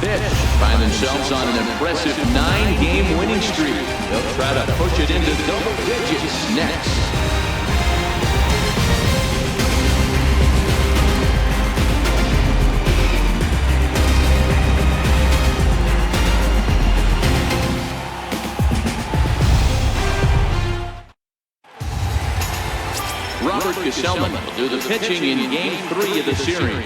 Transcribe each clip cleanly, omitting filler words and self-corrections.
pitch. Find themselves on an impressive 9-game winning streak. They'll try to push it into double digits next. Robert Gesellman will do the pitching in Game 3 of the series.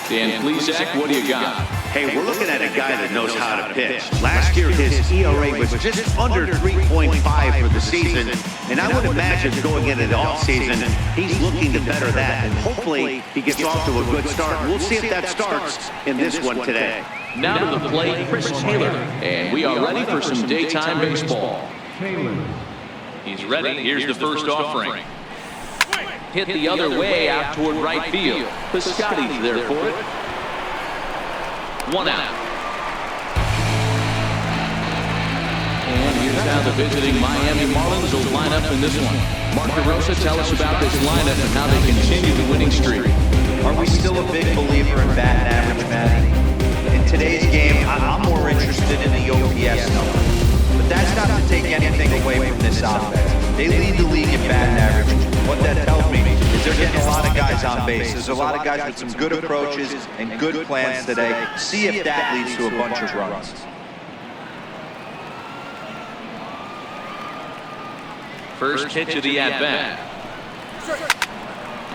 Dan Plesac, what do you got? Hey, we're looking at a guy that knows how to pitch. Last year, his ERA was just under 3.5 for the season, and I would imagine going into the offseason, he's looking to better that, and hopefully he gets off to a good start. We'll see if that starts in this one today. Now to the plate, Chris Taylor, and we are ready for some daytime baseball. He's ready. Here's the first offering. Hit the other way out toward right field. Piscotty's there for it. 1 out. And here's how the visiting Miami Marlins will line up in this one. Mark DeRosa, tell us about this lineup and how they continue the winning streak. Are we still a big believer in batting average, Matty? In today's game, I'm more interested in the OPS number. But that's not to take anything away from this offense. They lead the league in batting average. What that tells me is they're getting a lot of guys on base. There's a lot of guys with some good approaches and good plans today. See if that leads to a bunch of runs. First pitch of the at-bat.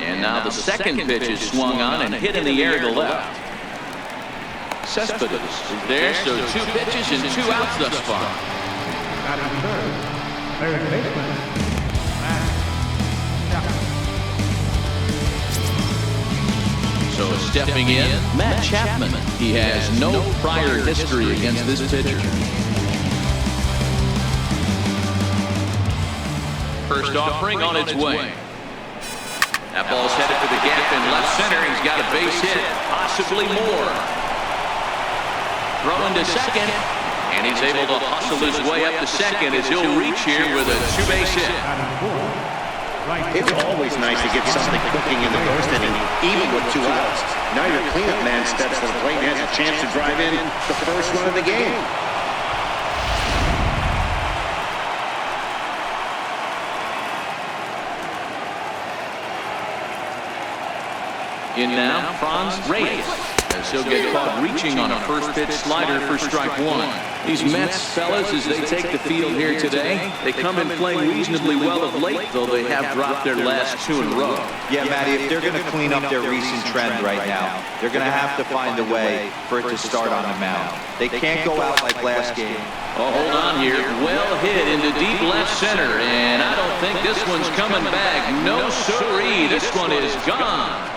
And now the second pitch is swung on and hit in the air to left. Cespedes is there, so 2 pitches and 2 outs thus far. Third baseman. So stepping in, Matt Chapman. He has no prior history against this pitcher. First offering on its way. That ball's headed for the gap in left center. He's got a base hit, possibly more. Throw into second, and he's able to hustle his way up to second as he'll reach here with a 2-base hit. It's always nice to get something cooking in the first inning, even with 2 outs. Now your cleanup man steps to the plate and has a chance to drive in the first run of the game. In now, Franz Reyes, as he'll get caught reaching on a first pitch slider for strike 1. These Mets fellas, as they take the field here today, they come in playing reasonably well of late, though they have dropped their last 2 in a row. Yeah, Matty, if they're going to clean up their recent trend right now, they're going to have to find a way for it to start on the mound. They can't go out like last game. Oh, hold on here. Well hit into deep left center, and I don't think this one's coming back. No siree, this one is gone.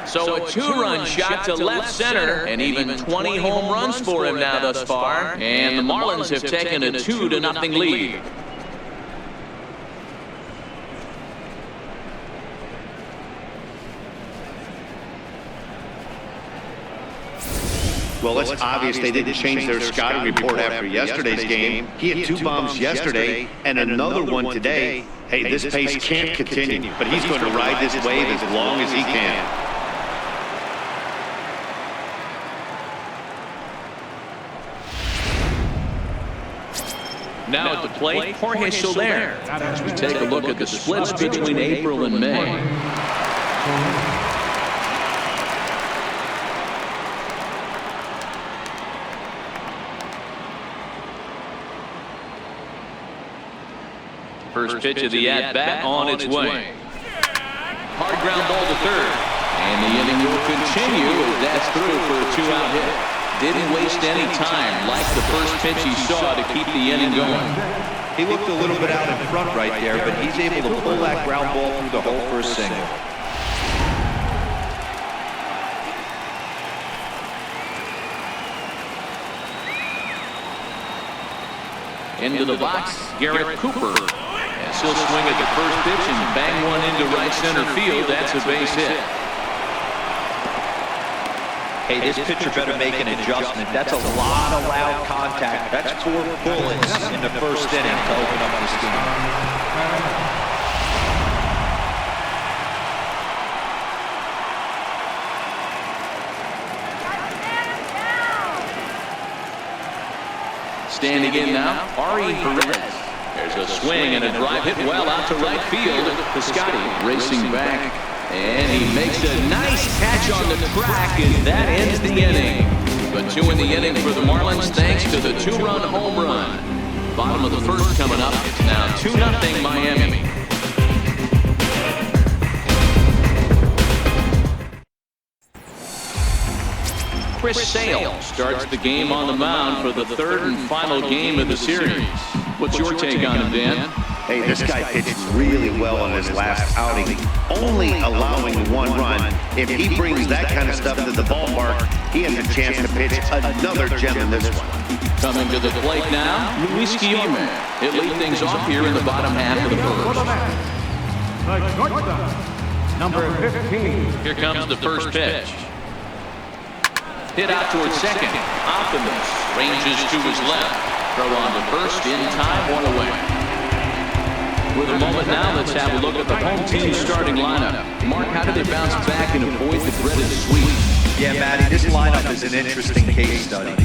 So a 2-run shot to left center, and even 20 home runs for him now thus far. And the Marlins have taken a 2-0 lead. Well, it's obvious they didn't change their scouting report after yesterday's game. He had 2 bombs yesterday and another one today. Hey, this pace can't continue, but he's going to ride this wave as long as he can. Now at the plate, Jorge Soler. As we take a look at the splits between April and May. First pitch of the at-bat on its way. Hard ground ball to third. And the inning will continue as that's through for a 2-out hit. Didn't waste any time like the first pitch he saw to keep the inning going. He looked a little bit out in front right there, but he's able to pull that ground ball through the hole for a single. Into the box, Garrett Cooper. As he'll swing at the first pitch and bang one into right center field. That's a base hit. Hey, this pitcher better make an adjustment. That's a lot of loud contact. That's 4 bullets in the first inning to open up this game. Standing in now, Ari Perez. There's a swing and a drive hit well out to right field. Piscotty racing back, and he makes a nice catch on the track, and that ends the inning. But 2 in the inning for the Marlins thanks to the 2-run home run. Bottom of the first coming up. It's now 2-0 Miami. Chris Sale starts the game on the mound for the 3rd and final game of the series. What's your take on him, Dan? Hey, this guy pitched really well in his last outing, only allowing 1 run. If he brings that kind of stuff to the ballpark, he has a chance to pitch another gem in this one. Coming to the plate now, Luis Guillorme. He'll lead things off here in the bottom half of the first. Number 15. Here comes the first pitch. Hit out towards second. Optimus ranges to his left. Throw on to first in time, 1 away. With a moment now, let's have a look at the home team starting lineup. Mark, how do they bounce back and avoid the dreaded sweep? Yeah, Matty, this lineup is an interesting case study.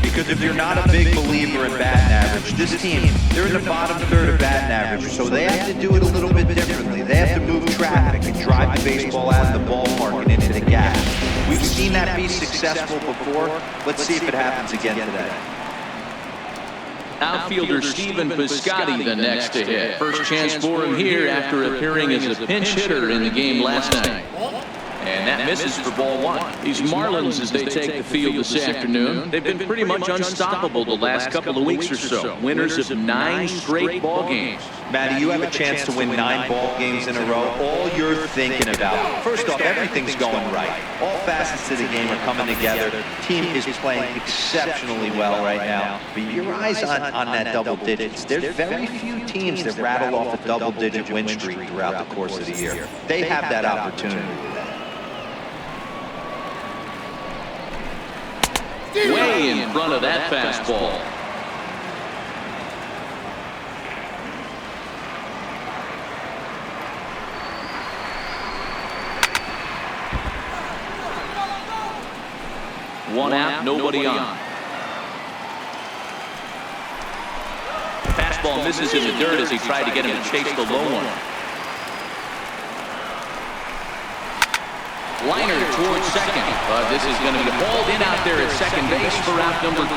Because if you're not a big believer in batting average, this team, they're in the bottom 3rd of batting average, so they have to do it a little bit differently. They have to move traffic and drive the baseball out of the ballpark and into the gap. We've seen that be successful before. Let's see if it happens again today. Outfielder Stephen Piscotty the next to hit. First chance for him here after appearing as a pinch hitter in the game last night. And that misses for ball 1. These Marlins, as they take the field this afternoon, they've been pretty much unstoppable the last couple of weeks or so. Winners of 9 straight ball games. Matty, you have a chance to win 9 ball games in a row. All you're thinking about, first off, everything's going right. All facets of the game are coming together. Team is playing exceptionally well right now. But your eyes on that double digits. There's very few teams that rattle off a double-digit win streak throughout the course of the year. They have that opportunity. Way in front of that fastball. One out, nobody on. Fastball misses in the dirt as he tried to get him to chase the low one. Liner towards second, but this is going to be hauled in out there at second base for out number 2.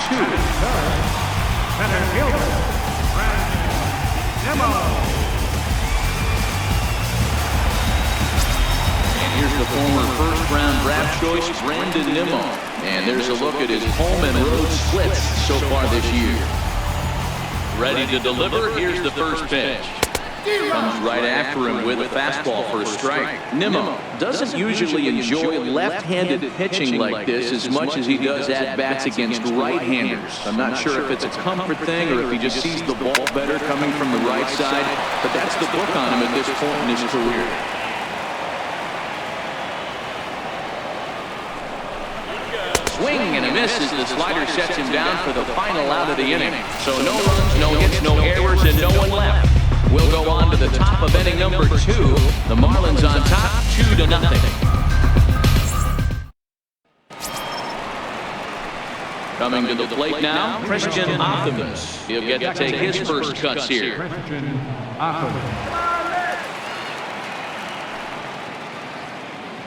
And here's the former first-round draft choice, Brandon Nimmo. And there's a look at his home and road splits so far this year. Ready to deliver, here's the first pitch. Comes right after him with a fastball for a strike. Nimmo doesn't usually enjoy left-handed pitching like this as much as he does at-bats against right-handers. I'm not sure if it's a comfort thing or if he just sees the ball better coming from the right side, but that's the book on him at this point in his career. Swing and a miss as the slider sets him down for the final out of the inning. So no runs, no hits, no errors, and no one left. We'll go on to the top of inning number 2. The Marlins on top, 2-0. Coming to the plate now, Christian Optimus. He'll get to take his first cuts here.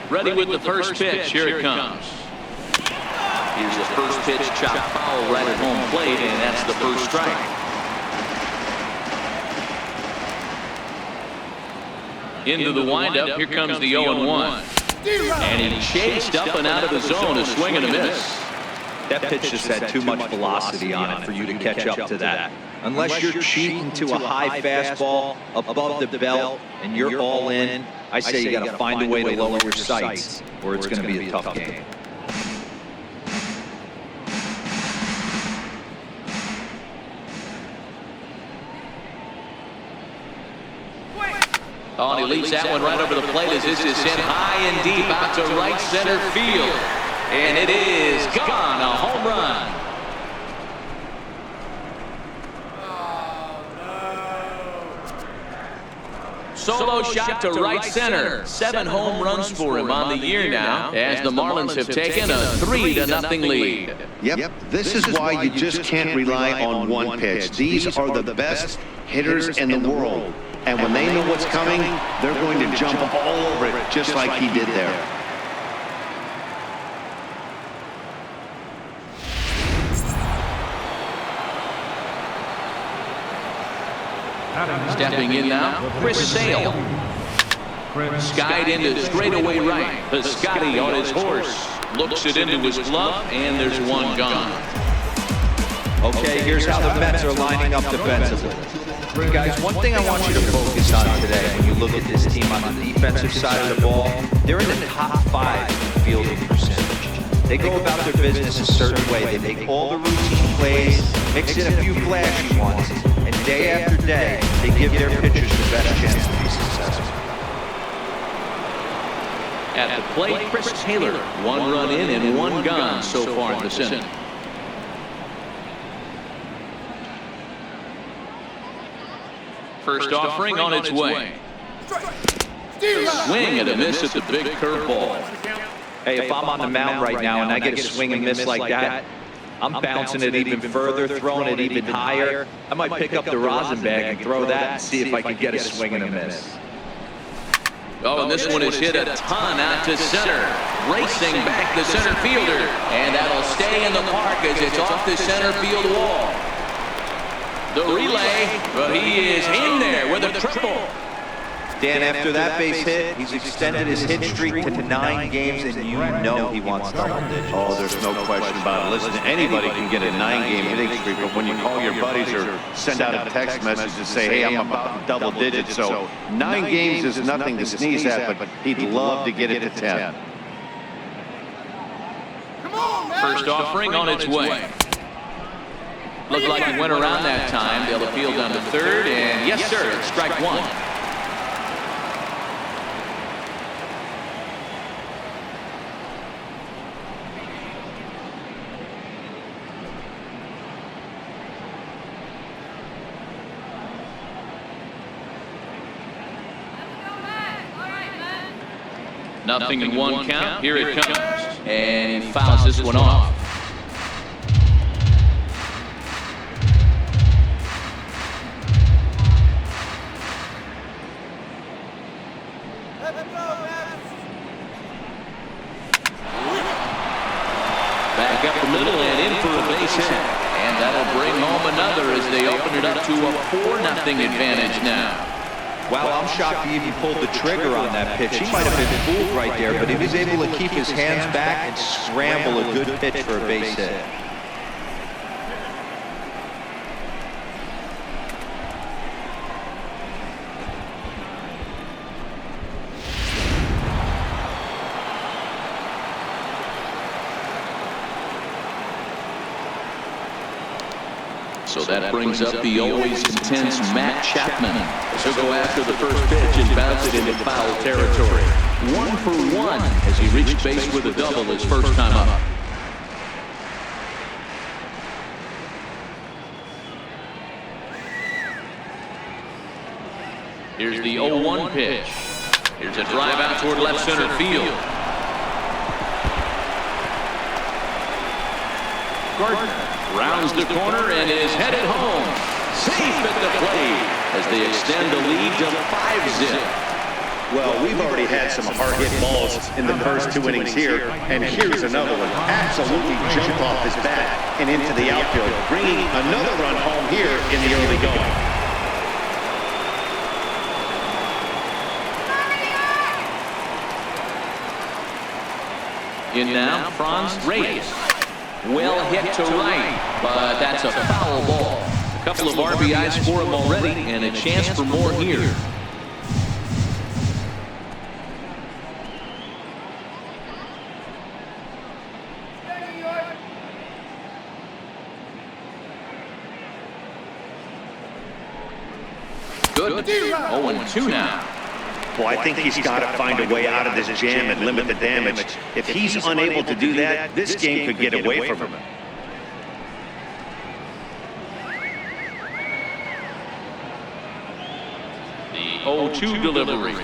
Ready with the first pitch. Here it comes. Here's the first pitch, chopped foul right at home plate, and that's the first strike. Into the windup, here comes the 0-1. And he chased up and out of the zone, a swing and a miss. That pitch just had too much velocity on it for you to catch up to that. Unless you're cheating to a high fastball above the belt and you're all in, I say you got to find a way to lower your sights or it's going to be a tough game. Oh, and he leads that one right over the plate as this is hit high and deep out to right center field. And it is gone, a home run. Solo shot to right center. 7 home runs for him on the year now, as the Marlins have taken a 3-0 lead. Yep, this is why you just can't rely on one pitch. These are the best hitters in the world. And when they know what's coming, they're going to jump all over it, just like he did there. Stepping in now, Chris Sale. Skied into straightaway right. Piscotti on his horse. Looks it into his glove, and there's one gone. Okay, here's how the Mets are lining up defensively. Guys, one thing I want you to focus on today when you look at this team on the defensive side of the ball, they're in the top 5 fielding percentage. They go about their business a certain way. They make all the routine plays, mix in a few flashy ones, and day after day, they give their pitchers the best chance to be successful. At the plate, Chris Taylor. 1 run in and 1 gone so far in the inning. First offering on its way. Swing and a miss at the big curveball. Hey, if I'm on the mound right now and I get a swing and miss like that, I'm bouncing it even further, throwing it even higher. I might pick up the rosin bag and throw that and see if I can get a swing and a miss. Oh, and this one is hit a ton out to center. Racing back the center fielder. And that'll stay in the park as it's off the center field wall. The relay, but he is in there with a triple. Dan, after that base hit, he's extended his hit streak to 9 games, and you know he wants double digits. Oh, there's no question about it. Listen, anybody can get a 9-game hitting streak, but when you call your buddies or send out a text message to say, hey, I'm about double digits, so 9 games is nothing to sneeze at, but he'd love to get it to 10. First offering on its way. Looked like he went around that time. They'll appeal down to third, and yes, sir, it's strike 1. Nothing in 1 count. Here it comes. And he fouls this one off. Back up the middle and in for a base hit. And that'll bring home another as they open it up to a 4-0 advantage now. Wow, I'm shocked he even pulled the trigger on that pitch. He might have been fooled right there, but he was able to keep his hands back and scramble a good pitch for a base hit. So that brings up the always intense Matt Chapman. He'll go after the first pitch and bounce it into foul territory. 1 for 1 as he reached base with a double his first time up. Here's the 0-1 pitch. Here's a drive out toward left center field. Gardner rounds the corner and is headed home. Safe at the plate as they extend the lead to 5-zip. Well, we've already had some hard-hit balls in the first 2 innings here, and here's another one. Absolutely jumped off his bat and into the outfield, bringing another run home here in the early going. In now, Franz Reyes. Well hit to right, but that's a foul ball. A couple of RBIs for him already, and a chance for more here. Good. 0-2 now. Well, I think he's got to find a way out of this jam and limit the damage. If he's unable to do that, this game could get away from him. The 0-2 delivery.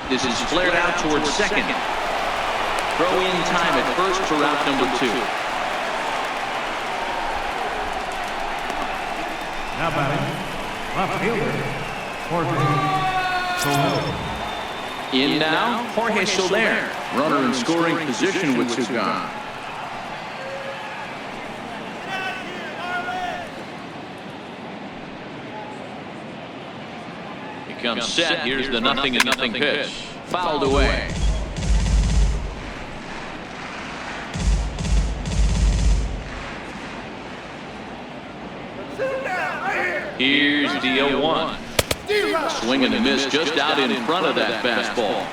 This is flared out towards second. Throw in time at first for route number 2. Now batting, left fielder, Jorge Soler. In now, Jorge Soler. Runner in scoring position with 2 gone. He comes set. Here's the 0-0 pitch. Fouled away. Here's the 0-1. Swing and a miss just out in front of that fastball.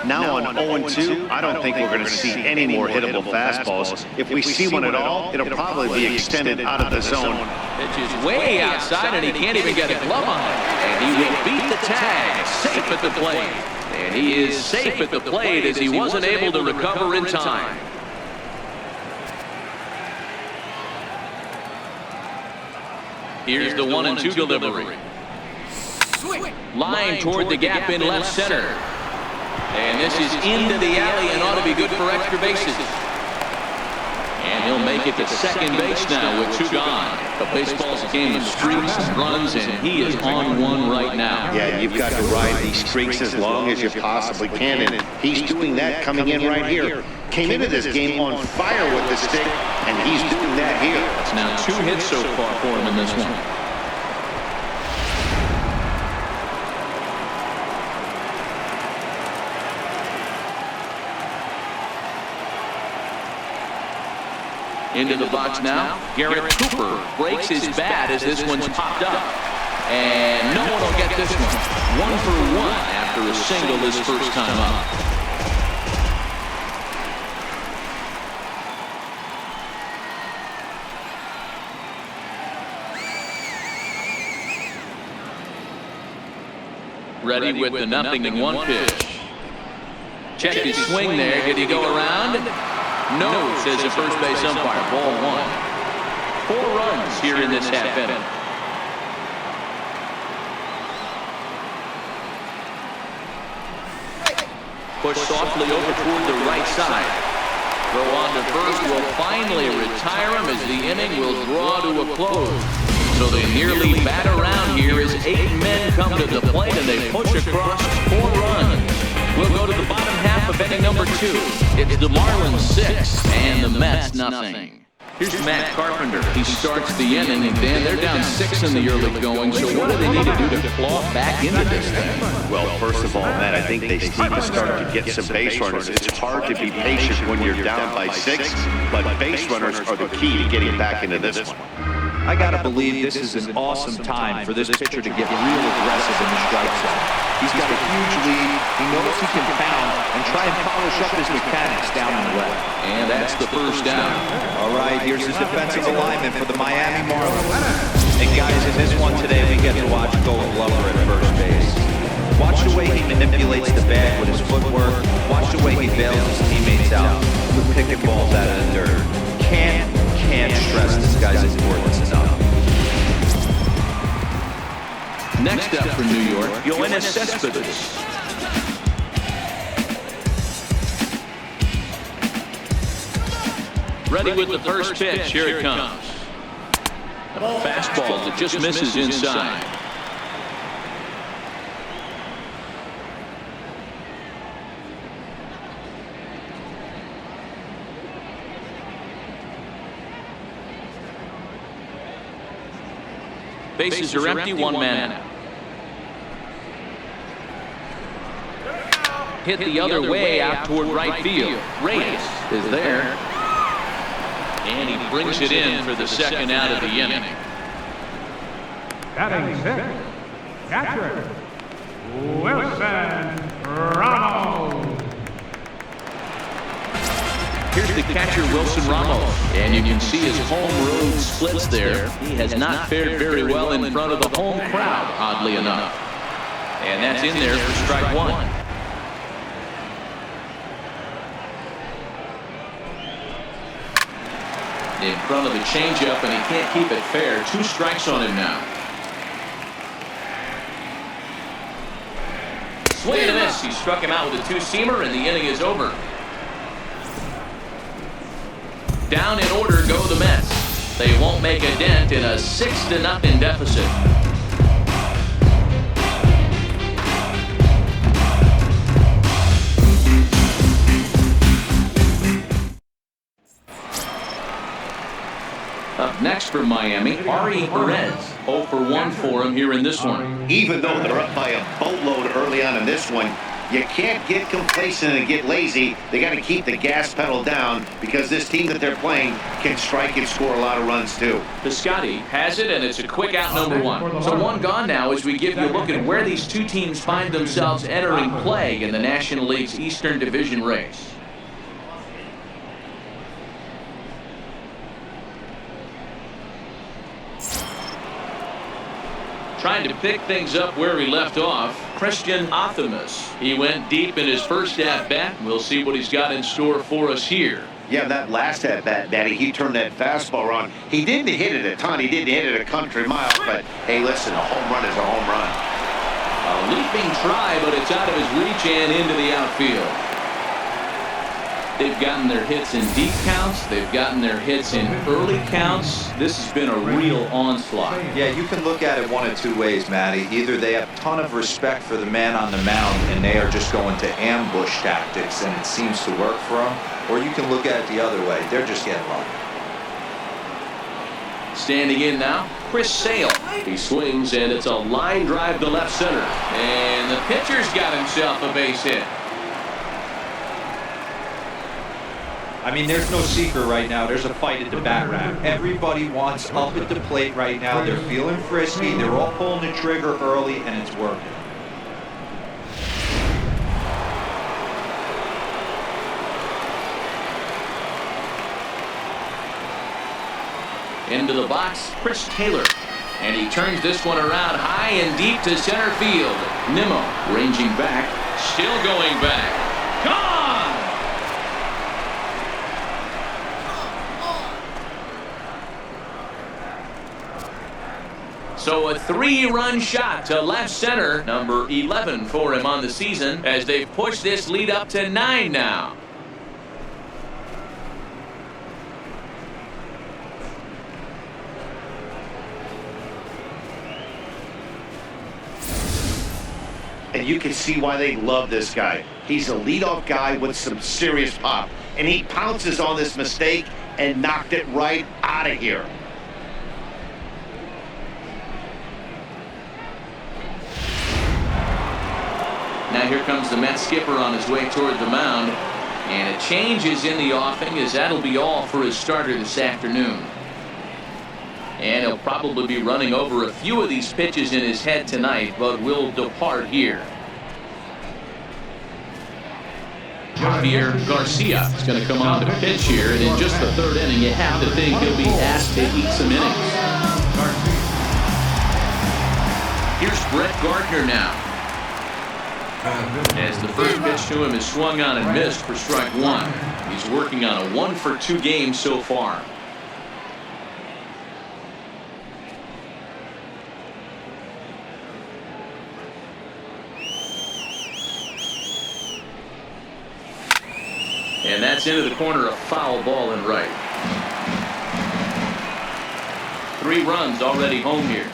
Now on 0-2, I don't think we're going to see any more hittable fastballs. If we see one at all, it'll probably be extended out of the zone. Pitch is way outside, and he can't even get a glove on it. And he will beat the tag, safe at the plate. And he is safe at the plate as he wasn't able to recover in time. Here's the 1-2 delivery. Line toward the gap in left center. And this is into the alley and ought to be good for extra bases. And he'll make it to second base now with 2 gone. But baseball's a game of streaks and runs, and he is on one right now. Yeah, you've got to ride these streaks as long as you possibly can, and he's doing that coming in right here. Came into this game on fire with the stick, and he's doing that here. It's now 2 hits so far for him in this one. Into the box now, Garrett Cooper breaks his bat as this one's popped up. And no one will get this one. 1 for 1 after a single his first time up. Ready with the 0-1 pitch. Check his swing there. Did he go around? No, says the first base umpire. Ball 1. 4 runs here in this half inning. Push softly over toward the right side. Throw on to first will finally retire him as the inning will draw to a close. So they nearly bat around here as 8 men come to the plate and they push across 4 runs. We'll go to the bottom half of inning number 2. It's the Marlins 6 and the Mets nothing. Here's Matt Carpenter. He starts the inning, and Dan, they're down 6 in the early going. So what do they need to do to claw back into this thing? Well, first of all, Matt, I think they need to start to get some base runners. It's hard to be patient when you're down by 6, but base runners are the key to getting back into this one. I gotta believe this is an awesome time for this pitcher to get real aggressive in the strike zone. He's got a huge lead. He knows he can pound and try and polish up his mechanics down in the left. And that's the first down. All right, here's his defensive alignment for the Miami Marlins. And guys, in this one today, we get to watch Gold Glover at first base. Watch the way he manipulates the bag with his footwork. Watch the way he bails his teammates out with picking balls out of the dirt. Can't stress this guy's importance enough. Next up for New York, Yoenis Cespedes. Ready with the first pitch. Here it comes. A fastball that just misses inside. Bases are empty, 1 man out. Hit the other way out toward right field. Reyes is there. And he brings it in for the second out of the inning. Batting 6, catcher, Wilson Ramos. Here's the catcher, Wilson Ramos. And you can see his home road splits there. He has not fared very well in front of the home crowd, oddly enough. And that's in there for strike 1. In front of the changeup, and he can't keep it fair. 2 strikes on him now. Swing and a miss. He struck him out with a two-seamer, and the inning is over. Down in order go the Mets. They won't make a dent in a 6-0 deficit. Up next for Miami, MARLINS. 0 for 1 for him here in this one. Even though they're up by a boatload early on in this one, you can't get complacent and get lazy. They got to keep the gas pedal down because this team that they're playing can strike and score a lot of runs too. Piscotty has it, and it's a quick out, number 1. So 1 gone now as we give you a look at where these two teams find themselves entering play in the National League's Eastern Division race. Trying to pick things up where he left off, Christian Athamas. He went deep in his first at-bat. We'll see what he's got in store for us here. Yeah, that last at-bat, Daddy, he turned that fastball on. He didn't hit it a ton. He didn't hit it a country mile, but, hey, listen, a home run is a home run. A leaping try, but it's out of his reach and into the outfield. They've gotten their hits in deep counts. They've gotten their hits in early counts. This has been a real onslaught. Yeah, you can look at it one of two ways, Matty. Either they have a ton of respect for the man on the mound and they are just going to ambush tactics and it seems to work for them, or you can look at it the other way. They're just getting lucky. Standing in now, Chris Sale. He swings and it's a line drive to left center. And the pitcher's got himself a base hit. I mean, there's no secret right now. There's a fight at the bat rack. Everybody wants up at the plate right now. They're feeling frisky. They're all pulling the trigger early, and it's working. Into the box, Chris Taylor. And he turns this one around high and deep to center field. Nimmo ranging back, still going back. Gone! So a 3-run shot to left center, number 11 for him on the season, as they've pushed this lead up to 9 now. And you can see why they love this guy. He's a leadoff guy with some serious pop. And he pounces on this mistake and knocked it right out of here. Now here comes the Mets skipper on his way toward the mound. And a change is in the offing, as that'll be all for his starter this afternoon. And he'll probably be running over a few of these pitches in his head tonight, but will depart here. Javier Garcia is going to come on to pitch here, and in just the third inning, you have to think he'll be asked to eat some innings. Here's Brett Gardner now. As the first pitch to him is swung on and missed for strike 1. He's working on a 1-for-2 game so far. And that's into the corner, a foul ball and right. 3 runs already home here.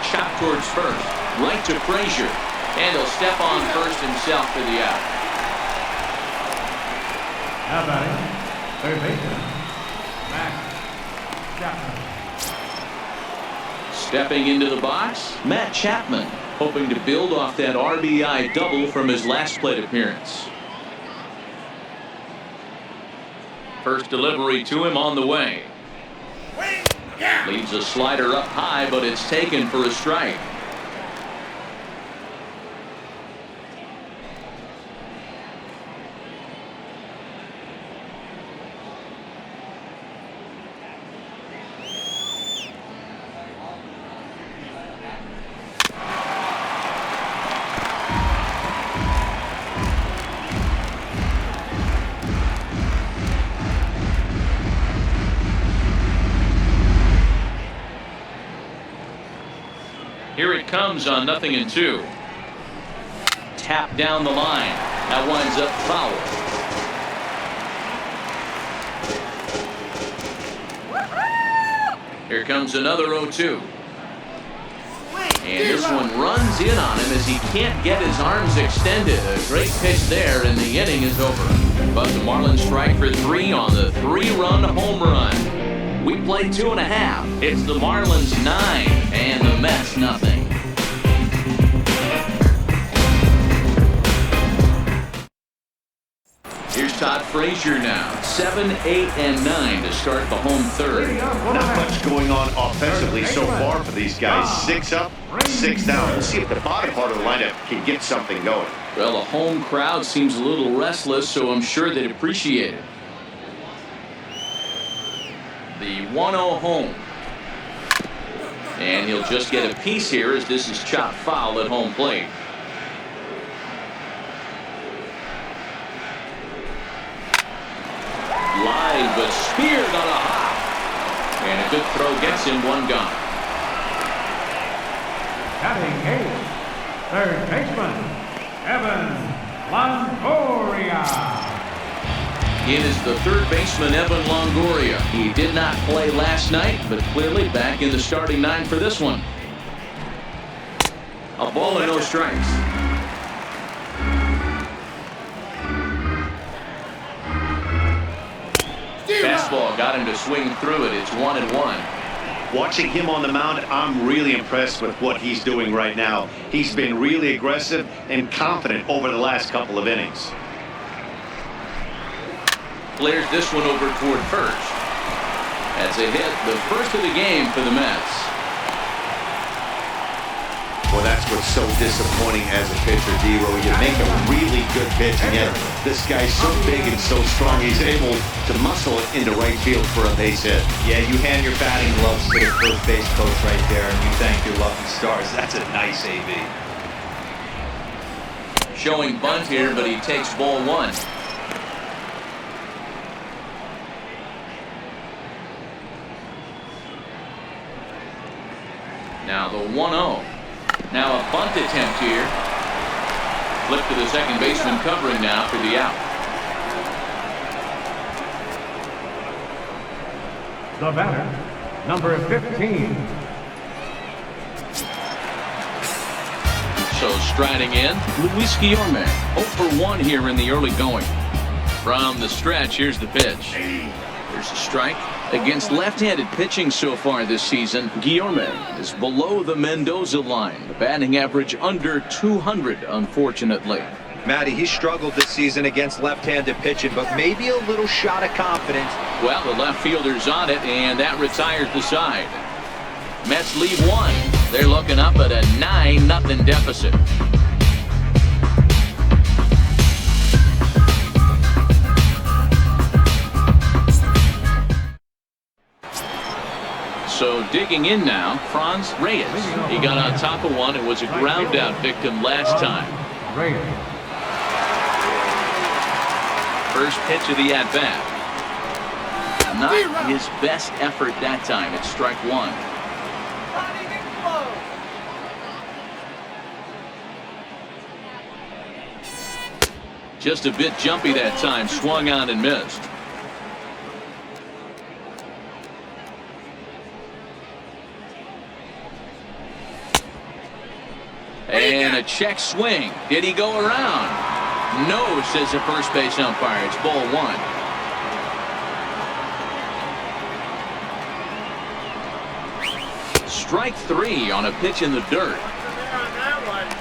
Chop towards first, right to Frazier, and he'll step on first himself for the out. How about it? Third baseman, Matt Chapman. Stepping into the box, Matt Chapman, hoping to build off that RBI double from his last plate appearance. First delivery to him on the way. Leaves a slider up high, but it's taken for a strike. comes on 0-2. Tap down the line. That winds up foul. Here comes another 0-2. And this one runs in on him as he can't get his arms extended. A great pitch there, and the inning is over. But the Marlins strike for 3 on the 3-run home run. We play 2.5. It's the Marlins 9 and the Mets nothing. Here's Todd Frazier now. 7, 8, and 9 to start the home third. Not much going on offensively so far for these guys. 6 up, 6 down. Let's see if the bottom part of the lineup can get something going. Well, the home crowd seems a little restless, so I'm sure they'd appreciate it. The 1-0 home. And he'll just get a piece here as this is chopped foul at home plate. Live but speared on a hop. And a good throw gets him one gone. Batting eighth, third baseman, Evan Longoria. It is the third baseman, Evan Longoria. He did not play last night, but clearly back in the starting 9 for this one. A ball and no strikes. Fastball got him to swing through it. It's 1-1. Watching him on the mound, I'm really impressed with what he's doing right now. He's been really aggressive and confident over the last couple of innings. Flares this one over toward first. That's a hit, the first of the game for the Mets. Well, that's what's so disappointing as a pitcher, D-Row. You make a really good pitch, and yet this guy's so big and so strong, he's able to muscle it into right field for a base hit. Yeah, you hand your batting gloves to the first base coach right there, and you thank your lucky stars. That's a nice AB. Showing bunt here, but he takes ball 1. Now the 1-0. Now a bunt attempt here. Flip to the second baseman covering now for the out. The batter, number 15. So striding in, Luis Guillorme. 0 for 1 here in the early going. From the stretch, here's the pitch. Here's a strike. Against left-handed pitching so far this season, Guillorme is below the Mendoza line. The batting average under 200, unfortunately. Matty, he struggled this season against left-handed pitching, but maybe a little shot of confidence. Well, the left fielder's on it, and that retires the side. Mets lead 1. They're looking up at a 9-0 deficit. So digging in now, Franz Reyes. He got on top of one and was a ground out victim last time. First pitch of the at-bat. Not his best effort that time. It's strike 1. Just a bit jumpy that time. Swung on and missed. And a check swing. Did he go around? No, says the first base umpire. It's ball 1. Strike 3 on a pitch in the dirt.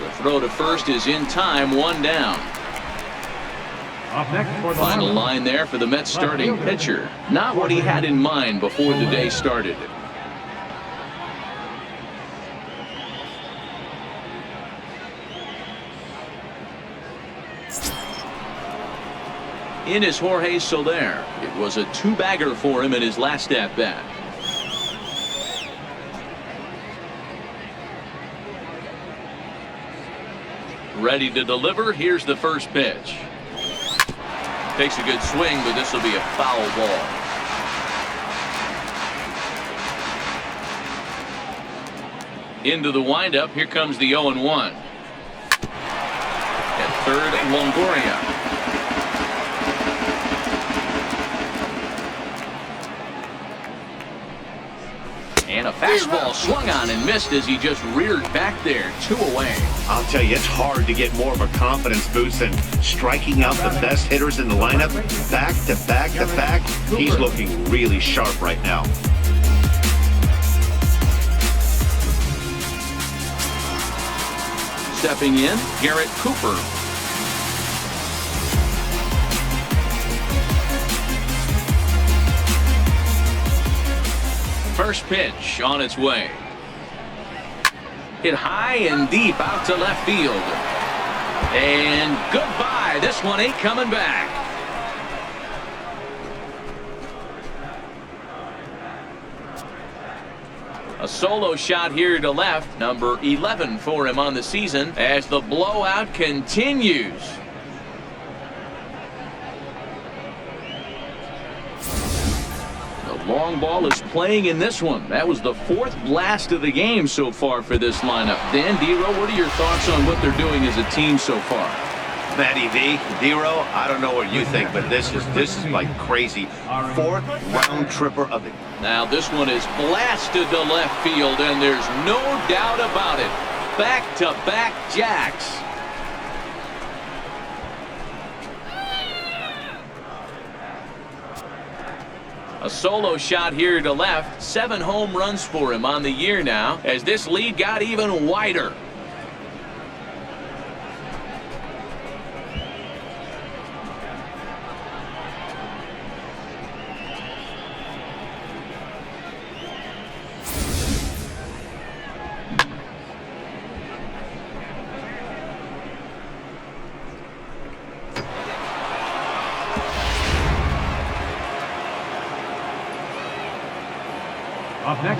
The throw to first is in time. 1 down. Up next for the Final line there for the Mets starting pitcher. Not what he had in mind before the day started. In is Jorge Soler. It was a 2-bagger for him in his last at-bat. Ready to deliver. Here's the first pitch. Takes a good swing, but this will be a foul ball. Into the windup, here comes the 0-1. At third, Longoria. And a fastball swung on and missed as he just reared back there. 2 away. I'll tell you, it's hard to get more of a confidence boost than striking out the best hitters in the lineup. Back to back to back. He's looking really sharp right now. Stepping in, Garrett Cooper. First pitch on its way. Hit high and deep out to left field. And goodbye. This one ain't coming back. A solo shot here to left. Number 11 for him on the season as the blowout continues. Long ball is playing in this one. That was the 4th blast of the game so far for this lineup. Dan, Dero, what are your thoughts on what they're doing as a team so far? Matty V, Dero, I don't know what you think, but this is like crazy. 4th round tripper of it. Now this one is blasted to left field, and there's no doubt about it. Back-to-back jacks. A solo shot here to left. 7 home runs for him on the year now as this lead got even wider.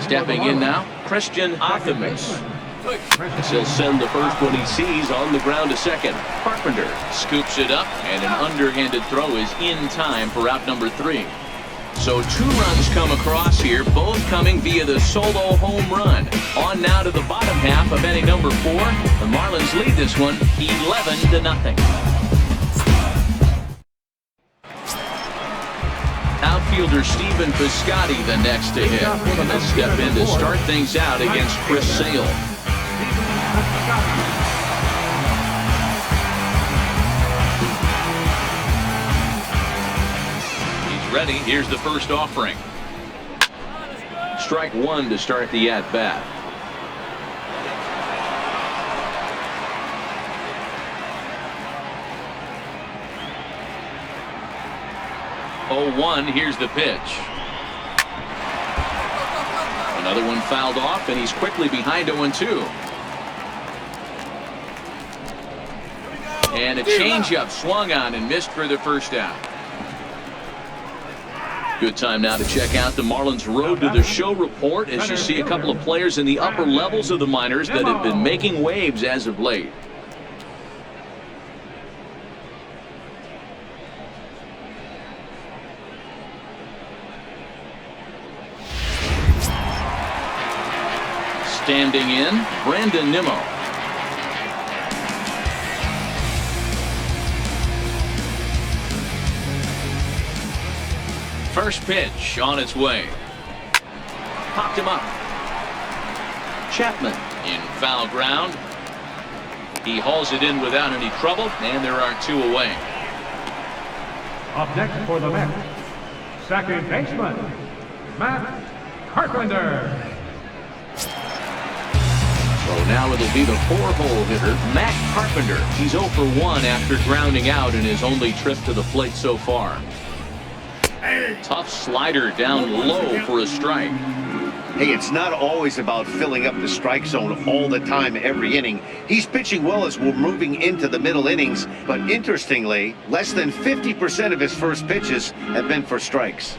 Stepping in now, Christian Athamas. He'll send the first one he sees on the ground to second. Carpenter scoops it up, and an underhanded throw is in time for out number 3. So 2 runs come across here, both coming via the solo home run. On now to the bottom half of inning number 4. The Marlins lead this one 11-0. Outfielder Stephen Piscotty the next to hit. And he'll step in to start things out against Chris Sale. He's ready. Here's the first offering. Strike 1 to start the at-bat. Here's the pitch. Another one fouled off, and he's quickly behind 0-2. And a changeup swung on and missed for the first out. Good time now to check out the Marlins Road to the Show report as you see a couple of players in the upper levels of the minors that have been making waves as of late. Standing in, Brandon Nimmo. First pitch on its way. Popped him up. Chapman in foul ground. He hauls it in without any trouble, and there are 2 away. Up next for the Mets, second baseman, Matt Carpenter. So now it'll be the 4-hole hitter, Matt Carpenter. He's 0 for 1 after grounding out in his only trip to the plate so far. Tough slider down low for a strike. Hey, it's not always about filling up the strike zone all the time every inning. He's pitching well as we're moving into the middle innings, but interestingly, less than 50% of his first pitches have been for strikes.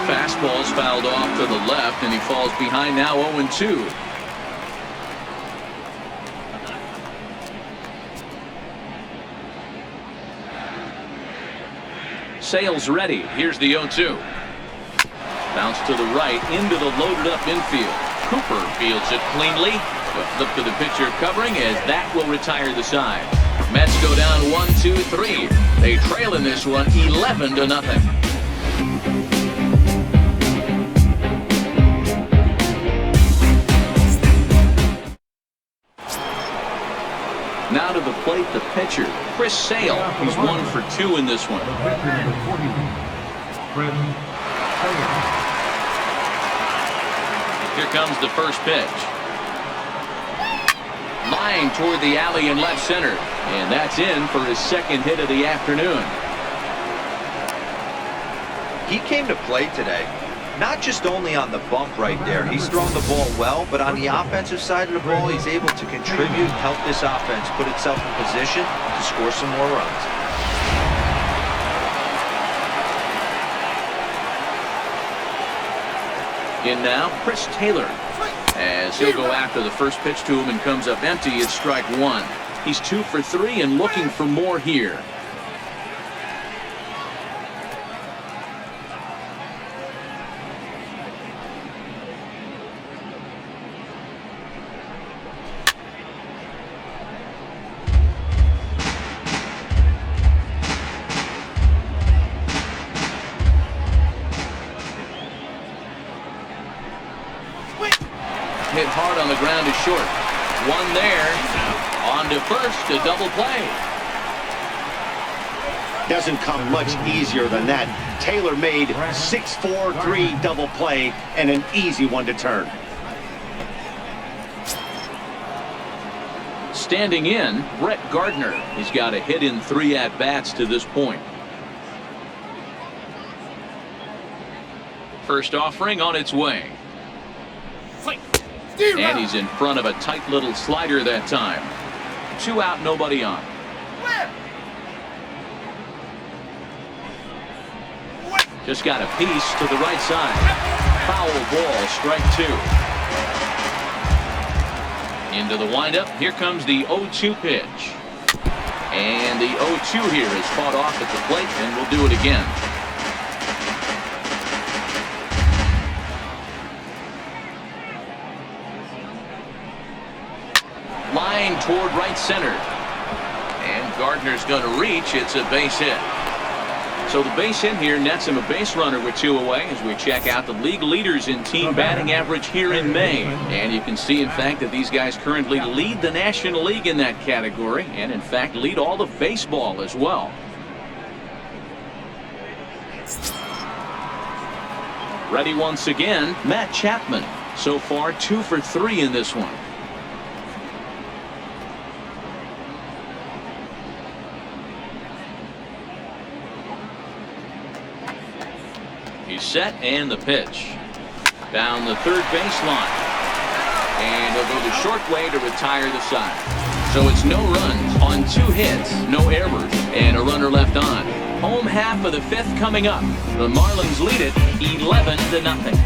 Fastball's fouled off to the left, and he falls behind now 0-2. Sale's ready. Here's the 0-2. Bounce to the right into the loaded up infield. Cooper fields it cleanly. A flip to the pitcher covering as that will retire the side. Mets go down 1-2-3. They trail in this one 11-0. Now to the plate, the pitcher, Chris Sale. He's 1 for 2 in this one. Here comes the first pitch. Line toward the alley in left center. And that's in for his second hit of the afternoon. He came to play today, not just only on the bump right there. He's thrown the ball well, but on the offensive side of the ball, he's able to contribute, help this offense put itself in position to score some more runs. In now, Chris Taylor. As he'll go after the first pitch to him and comes up empty, it's strike 1. He's 2 for 3 and looking for more here. Hit hard on the ground is short. One there. On to first, a double play. Doesn't come much easier than that. Taylor made 6-4-3 double play and an easy one to turn. Standing in, Brett Gardner. He's got a hit in 3 at-bats to this point. First offering on its way. And he's in front of a tight little slider that time. 2 out, nobody on. Just got a piece to the right side. Foul ball, strike 2. Into the windup, here comes the 0-2 pitch. And the 0-2 here is fought off at the plate, and we'll do it again. Line toward right center. And Gardner's going to reach. It's a base hit. So the base hit here nets him a base runner with 2 away as we check out the league leaders in team batting average here in May. And you can see, in fact, that these guys currently lead the National League in that category and, in fact, lead all of baseball as well. Ready once again, Matt Chapman. So far, 2 for 3 in this one. He's set, and the pitch. Down the third baseline. And he'll go the short way to retire the side. So it's no runs on 2 hits, no errors, and a runner left on. Home half of the 5th coming up. The Marlins lead it 11-0.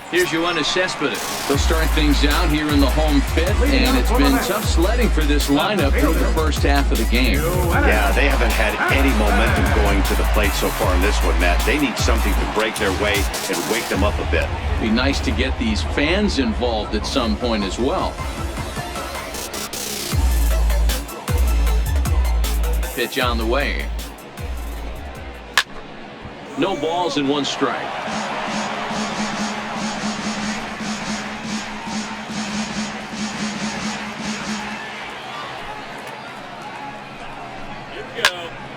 Here's Yoenis Cespedes. They'll start things out here in the home 5th, and it's been tough sledding for this lineup through the first half of the game. Yeah, they haven't had any momentum going to the plate so far in this one, Matt. They need something to break their way and wake them up a bit. Be nice to get these fans involved at some point as well. Pitch on the way. No balls and 1 strike.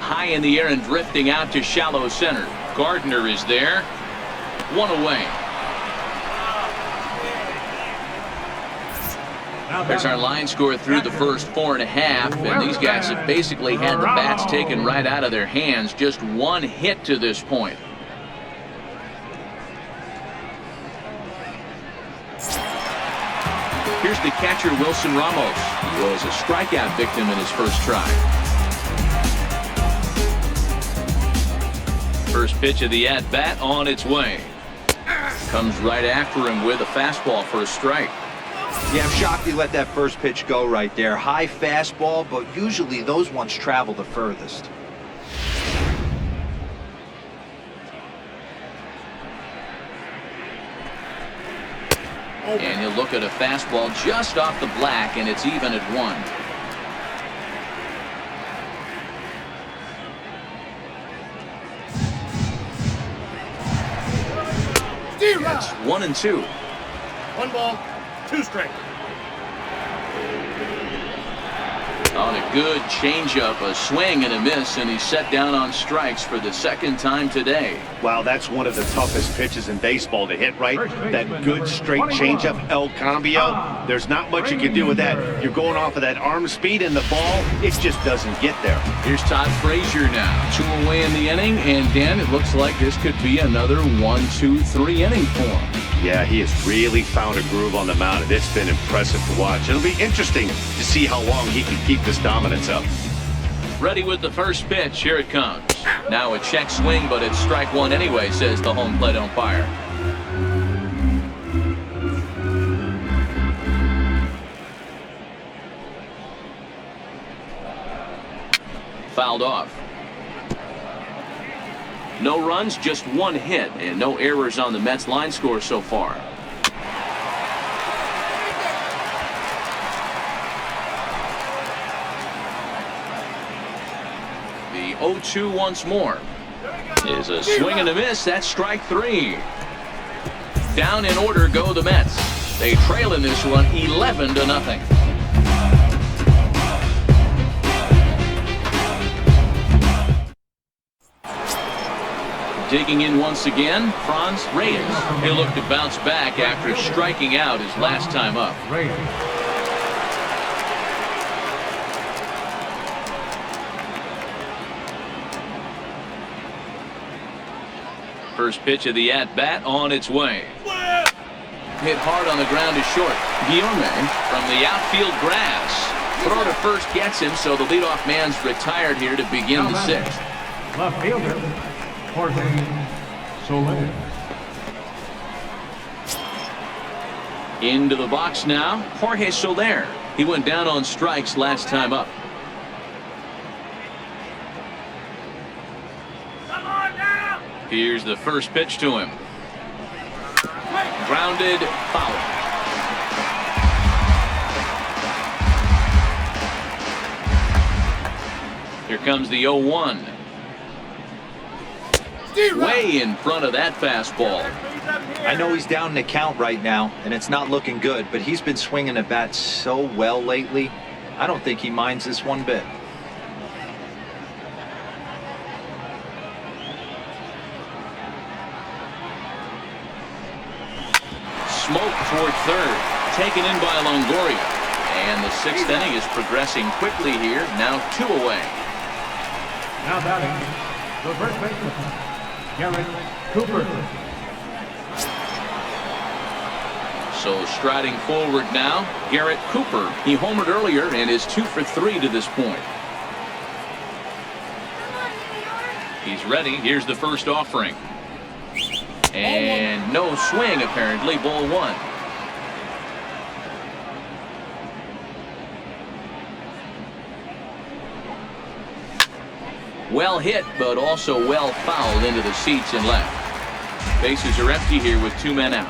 High in the air and drifting out to shallow center. Gardner is there. 1 away. There's our line score through the first 4.5, and these guys have basically had the bats taken right out of their hands. Just 1 hit to this point. Here's the catcher, Wilson Ramos. He was a strikeout victim in his first try. First pitch of the at-bat on its way. Comes right after him with a fastball for a strike. Yeah, I'm shocked he let that first pitch go right there. High fastball, but usually those ones travel the furthest. And he'll look at a fastball just off the black, and it's even at 1. It's 1-2. 1 ball, 2 strikes. On a good changeup, a swing and a miss, and he's set down on strikes for the 2nd time today. Wow, that's one of the toughest pitches in baseball to hit, right? That good straight changeup, El Cambio. There's not much you can do with that. You're going off of that arm speed, and the ball, it just doesn't get there. Here's Todd Frazier now. 2 away in the inning, and Dan, it looks like this could be another 1-2-3 inning for him. Yeah, he has really found a groove on the mound, and it's been impressive to watch. It'll be interesting to see how long he can keep this dominance up. Ready with the first pitch. Here it comes. Now a check swing, but it's strike 1 anyway, says the home plate umpire. Fouled off. No runs, just 1 hit, and no errors on the Mets line score so far. The 0-2 once more. Is a swing and a miss. That's strike 3. Down in order go the Mets. They trail in this one 11-0. Digging in once again, Franz Reyes. He'll look to bounce back after striking out his last time up. First pitch of the at-bat on its way. Hit hard on the ground is short. Guillaume from the outfield grass. Throw to first gets him, so the leadoff man's retired here to begin the 6th. Left fielder, Jorge Soler. Into the box now, Jorge Soler. He went down on strikes last time up. Here's the first pitch to him. Grounded, foul. Here comes the 0-1. Way in front of that fastball. I know he's down in the count right now, and it's not looking good, but he's been swinging the bat so well lately. I don't think he minds this one bit. Smoke toward third. Taken in by Longoria. And the 6th inning is progressing quickly here. Now 2 away. Now batting, the first baseman, Garrett Cooper. So striding forward now, Garrett Cooper. He homered earlier and is 2 for 3 to this point. He's ready. Here's the first offering. And no swing, apparently. Ball 1. Well hit, but also well fouled into the seats and left. Bases are empty here with 2 men out.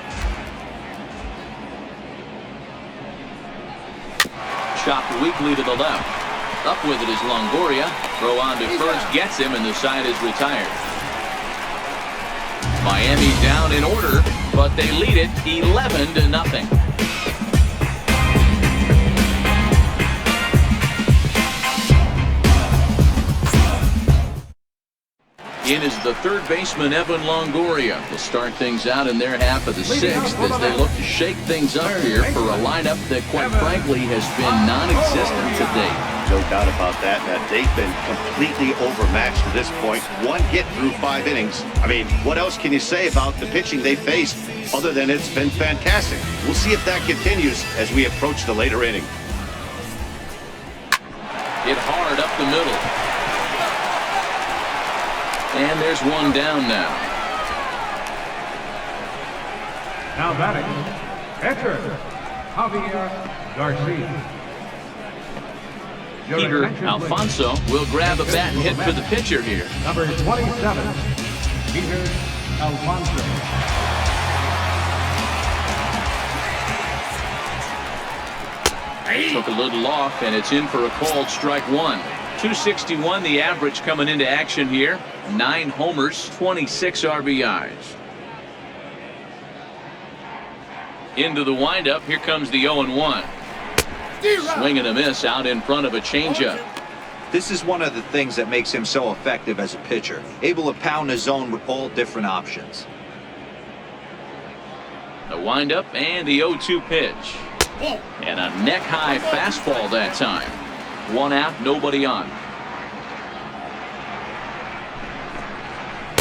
Chopped weakly to the left. Up with it is Longoria. Throw on to first gets him, and the side is retired. Miami down in order, but they lead it 11-0. In is the third baseman, Evan Longoria. Will start things out in their half of the 6th as they look to shake things up here for a lineup that, quite frankly, has been non-existent to date. No doubt about that. They've been completely overmatched to this point. 1 hit through 5 innings. I mean, what else can you say about the pitching they faced other than it's been fantastic? We'll see if that continues as we approach the later inning. Hit hard up the middle. And there's 1 down now. Now batting, pitcher, Javier Garcia. Peter Alfonso will grab a bat and hit for the pitcher here. Number 27, Peter Alfonso. Took a little off, and it's in for a called strike one. 261 the average coming into action here. 9 homers, 26 RBIs. Into the windup. Here comes the 0-1. Swing and a miss out in front of a changeup. This is one of the things that makes him so effective as a pitcher. Able to pound the zone with all different options. The windup and the 0-2 pitch. And a neck-high fastball that time. 1 out, nobody on.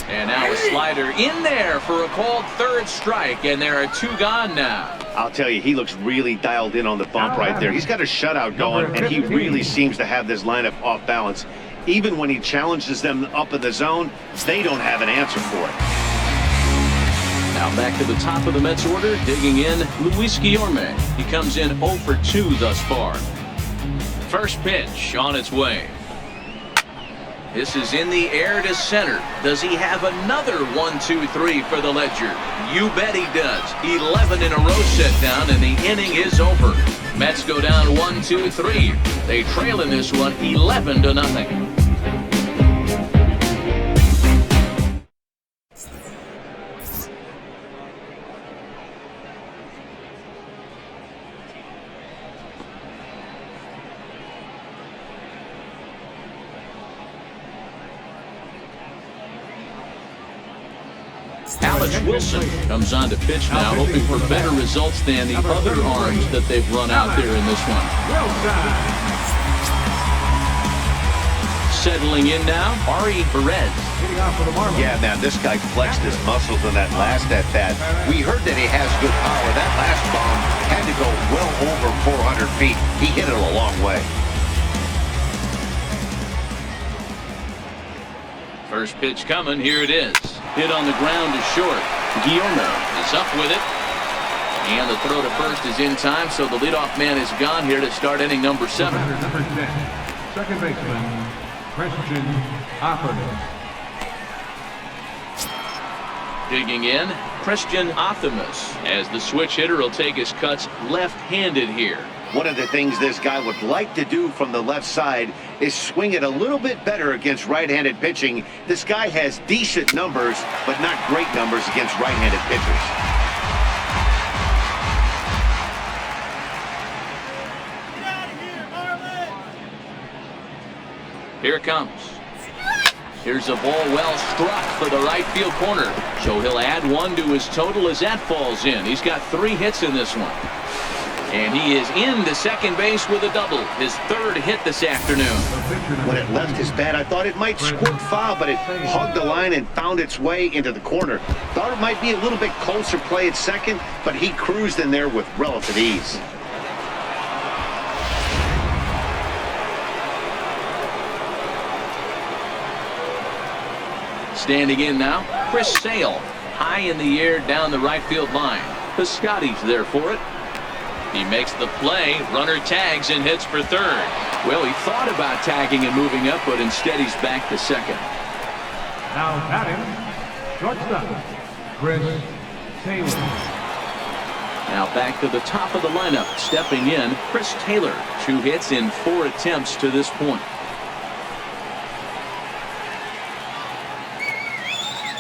And now a slider in there for a called third strike, and there are 2 gone now. I'll tell you, he looks really dialed in on the bump right there. He's got a shutout going, and he really seems to have this lineup off balance. Even when he challenges them up in the zone, they don't have an answer for it. Now back to the top of the Mets order, digging in, Luis Guillorme. He comes in 0 for 2 thus far. First pitch on its way. This is in the air to center. Does he have another 1-2-3 for the Ledger? You bet he does. 11 in a row set down, and the inning is over. Mets go down 1-2-3. They trail in this one 11-0. Alex Wilson comes on to pitch now, hoping for better results than the other arms that they've run out there in this one. Settling in now, Ari Perez. Yeah, man, this guy flexed his muscles in that last at-bat. We heard that he has good power. That last bomb had to go well over 400 feet. He hit it a long way. First pitch coming, here it is. Hit on the ground to short. Guillorme is up with it. And the throw to first is in time, so the leadoff man is gone here to start inning number 7. Number 10, second baseman, Christian Opperman. Digging in, Christian Optimus, as the switch hitter will take his cuts left-handed here. One of the things this guy would like to do from the left side is swing it a little bit better against right-handed pitching. This guy has decent numbers, but not great numbers against right-handed pitchers. Here it comes. Here's a ball well struck for the right field corner. So he'll add 1 to his total as that falls in. He's got 3 hits in this one. And he is into second base with a double. His 3rd hit this afternoon. When it left his bat, I thought it might squirt foul, but it hugged the line and found its way into the corner. Thought it might be a little bit closer play at second, but he cruised in there with relative ease. Standing in now, Chris Sale. High in the air down the right field line. Piscotty's there for it. He makes the play, runner tags and hits for 3rd. Well, he thought about tagging and moving up, but instead he's back to second. Now batting, shortstop, Chris Taylor. Now back to the top of the lineup, stepping in, Chris Taylor. 2 hits in 4 attempts to this point.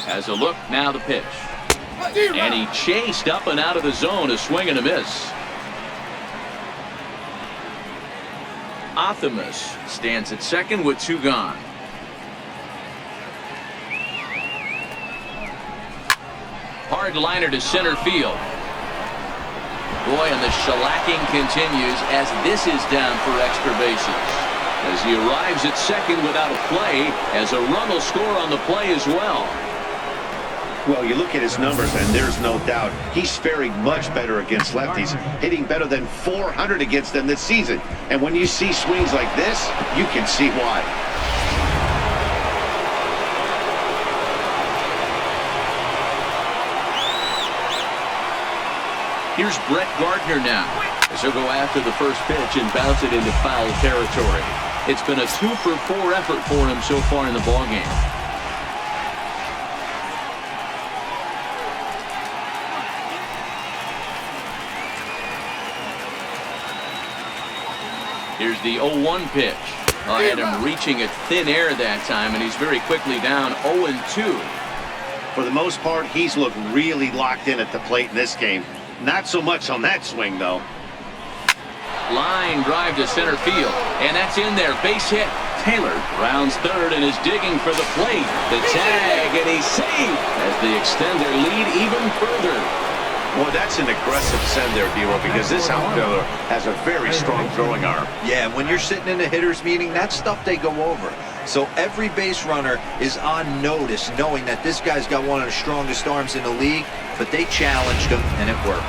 As a look, now the pitch. And he chased up and out of the zone, a swing and a miss. Optimus stands at second with 2 gone. Hard liner to center field. Boy, and the shellacking continues as this is down for extra bases. As he arrives at second without a play, as a run will score on the play as well. Well, you look at his numbers, and there's no doubt he's faring much better against lefties, hitting better than 400 against them this season. And when you see swings like this, you can see why. Here's Brett Gardner now, as he'll go after the first pitch and bounce it into foul territory. It's been a 2-for-4 effort for him so far in the ballgame. Here's the 0-1 pitch. I had him reaching at thin air that time, and he's very quickly down 0-2. For the most part, he's looked really locked in at the plate in this game. Not so much on that swing, though. Line drive to center field, and that's in there. Base hit. Taylor rounds third and is digging for the plate. The tag, and he's safe as they extend their lead even further. Well, that's an aggressive send there, D-Roll, because this outfielder has a very strong throwing arm. Yeah, when you're sitting in a hitter's meeting, that's stuff they go over. So every base runner is on notice, knowing that this guy's got one of the strongest arms in the league, but they challenged him, and it worked.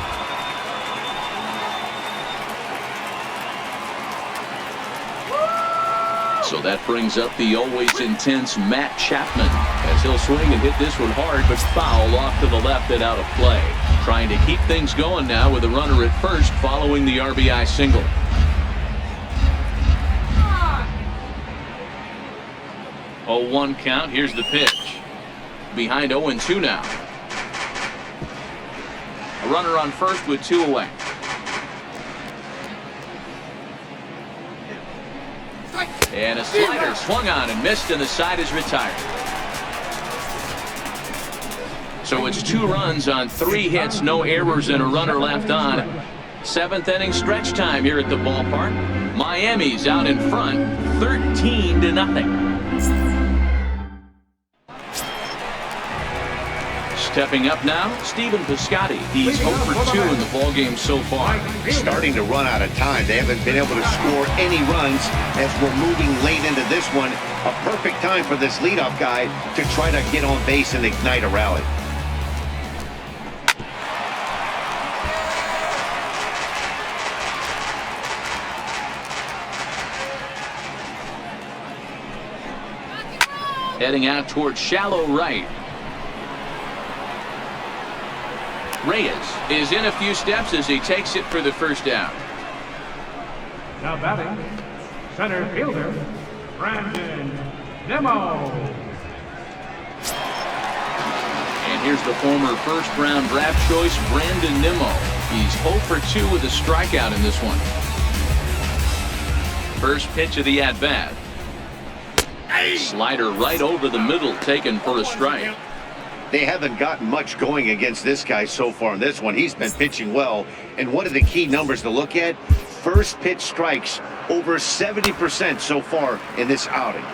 So that brings up the always intense Matt Chapman, as he'll swing and hit this one hard, but foul off to the left and out of play. Trying to keep things going now with a runner at first following the RBI single. Oh, 1 count. Here's the pitch. Behind 0-2 now. A runner on first with 2 away. And a slider swung on and missed, and the side is retired. So it's 2 runs on 3 hits, no errors, and a runner left on. 7th inning stretch time here at the ballpark. Miami's out in front, 13-0. Stepping up now, Stephen Piscotty. He's 0 for 2 in the ballgame so far. Starting to run out of time. They haven't been able to score any runs as we're moving late into this one. A perfect time for this leadoff guy to try to get on base and ignite a rally. Heading out towards shallow right. Reyes is in a few steps as he takes it for the first down. Now batting, center fielder, Brandon Nimmo. And here's the former first-round draft choice, Brandon Nimmo. He's 0 for 2 with a strikeout in this one. First pitch of the at-bat. Slider right over the middle, taken for a strike. They haven't gotten much going against this guy so far in this one. He's been pitching well. And one of the key numbers to look at, first pitch strikes over 70% so far in this outing.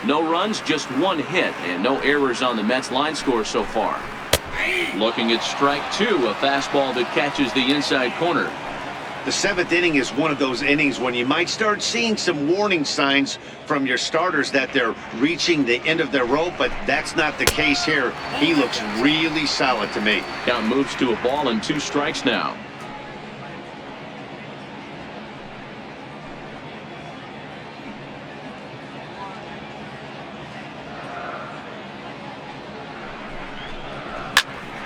No runs, just 1 hit, and no errors on the Mets line score so far. Looking at strike 2, a fastball that catches the inside corner. The 7th inning is one of those innings when you might start seeing some warning signs from your starters that they're reaching the end of their rope, but that's not the case here. He looks really solid to me. Count moves to a ball and 2 strikes now.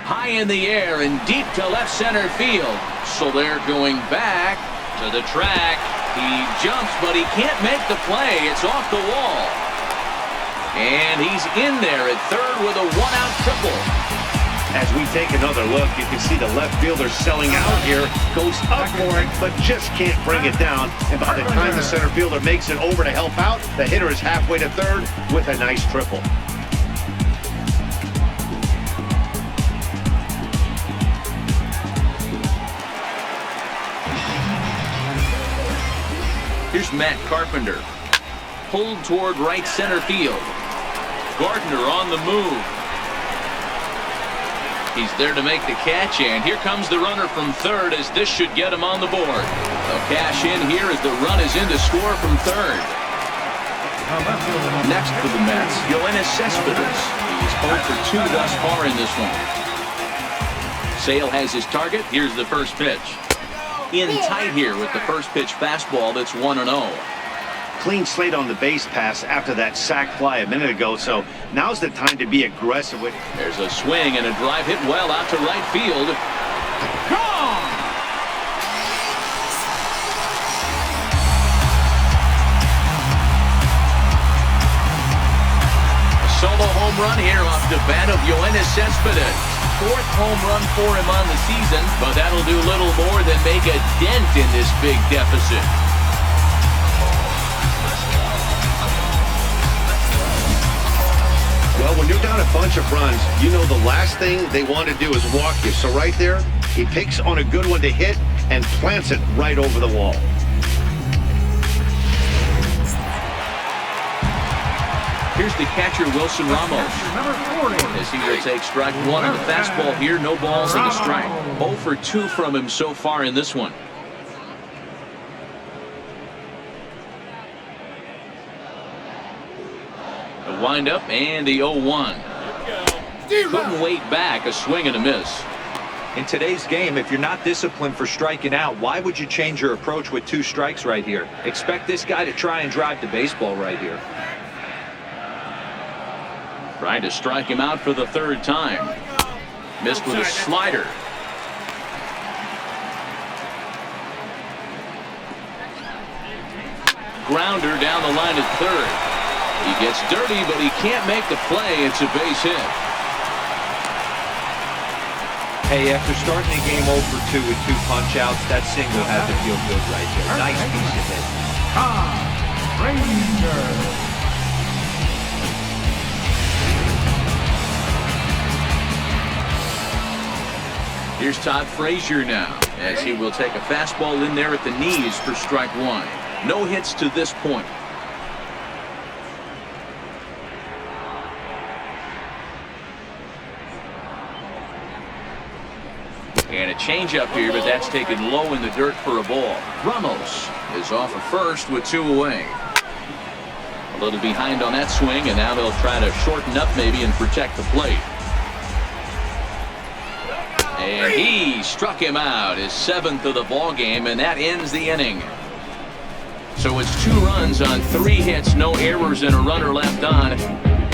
High in the air and deep to left center field. So they're going back to the track. He jumps, but he can't make the play. It's off the wall. And he's in there at third with a 1-out triple. As we take another look, you can see the left fielder selling out here. Goes up for it, but just can't bring it down. And by the time the center fielder makes it over to help out, the hitter is halfway to third with a nice triple. Here's Matt Carpenter. Pulled toward right center field. Gardner on the move. He's there to make the catch, and here comes the runner from third as this should get him on the board. They'll cash in here as the run is in to score from third. Next for the Mets, Yoenis Cespedes. He's 0 for 2 thus far in this one. Sale has his target. Here's the first pitch. In tight here with the first pitch fastball that's 1-0. Clean slate on the base pass after that sac fly a minute ago, so now's the time to be aggressive with. There's a swing and a drive hit well out to right field. Gone! A solo home run here off the bat of Yoenis Cespedes. 4th home run for him on the season, but that'll do little more than make a dent in this big deficit. Well, when you're down a bunch of runs, you know the last thing they want to do is walk you. So right there, he picks on a good one to hit and plants it right over the wall. Here's the catcher, Wilson Ramos. Number 40. As he will take strike one on the fastball here. No balls and a strike. 0 for 2 from him so far in this one. The windup and the 0-1. Couldn't wait back. A swing and a miss. In today's game, if you're not disciplined for striking out, why would you change your approach with 2 strikes right here? Expect this guy to try and drive the baseball right here. Trying to strike him out for the 3rd time. Missed with a slider. Grounder down the line at 3rd. He gets dirty, but he can't make the play. It's a base hit. Hey, after starting the game 0 for 2 with 2 punch-outs, that single had to feel good right there. Nice piece of hit. Ranger. Here's Todd Frazier now, as he will take a fastball in there at the knees for strike 1. No hits to this point. And a changeup here, but that's taken low in the dirt for a ball. Ramos is off of first with 2 away. A little behind on that swing, and now they'll try to shorten up maybe and protect the plate. And he struck him out, his 7th of the ball game, and that ends the inning. So it's 2 runs on 3 hits, no errors, and a runner left on.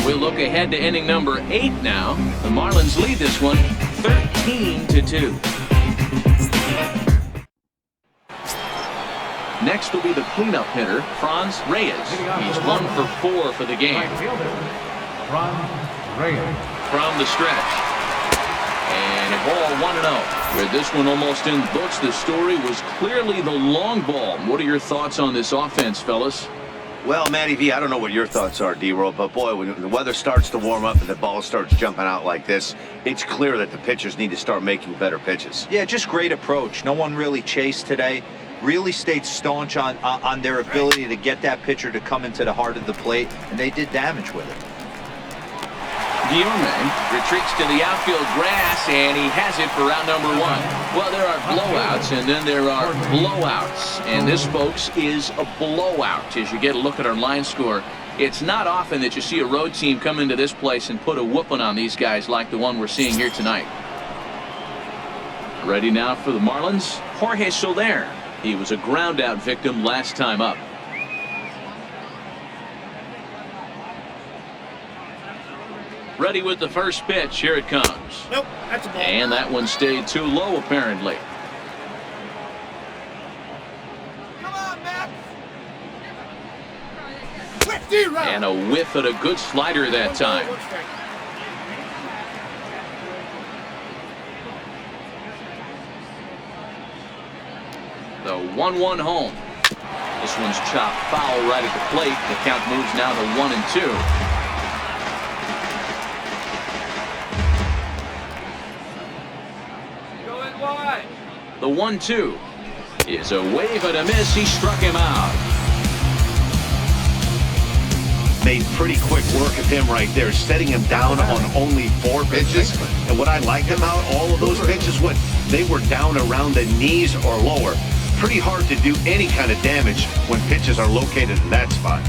We'll look ahead to inning number 8 now. The Marlins lead this one 13-2. Next will be the cleanup hitter, Franz Reyes. He's 1 for 4 for the game. Franz Reyes. From the stretch. And a ball 1-0. With this one almost in the books, the story was clearly the long ball. What are your thoughts on this offense, fellas? Well, Matty V, I don't know what your thoughts are, D-Roll, but boy, when the weather starts to warm up and the ball starts jumping out like this, it's clear that the pitchers need to start making better pitches. Yeah, just great approach. No one really chased today. Really stayed staunch on their ability to get that pitcher to come into the heart of the plate, and they did damage with it. Guillaume retreats to the outfield grass, and he has it for round number 1. Well, there are blowouts, and then there are blowouts. And this, folks, is a blowout. As you get a look at our line score, it's not often that you see a road team come into this place and put a whooping on these guys like the one we're seeing here tonight. Ready now for the Marlins, Jorge Soler. He was a ground-out victim last time up. Ready with the first pitch. Here it comes. Nope, that's a ball. And that one stayed too low, apparently. Come on, Matt. And a whiff at a good slider that time. The 1-1 home. This one's chopped foul right at the plate. The count moves now to 1-2. The 1-2 is a wave and a miss. He struck him out. Made pretty quick work of him right there, setting him down on only 4 pitches. And what I liked about all of those pitches, they were down around the knees or lower. Pretty hard to do any kind of damage when pitches are located in that spot.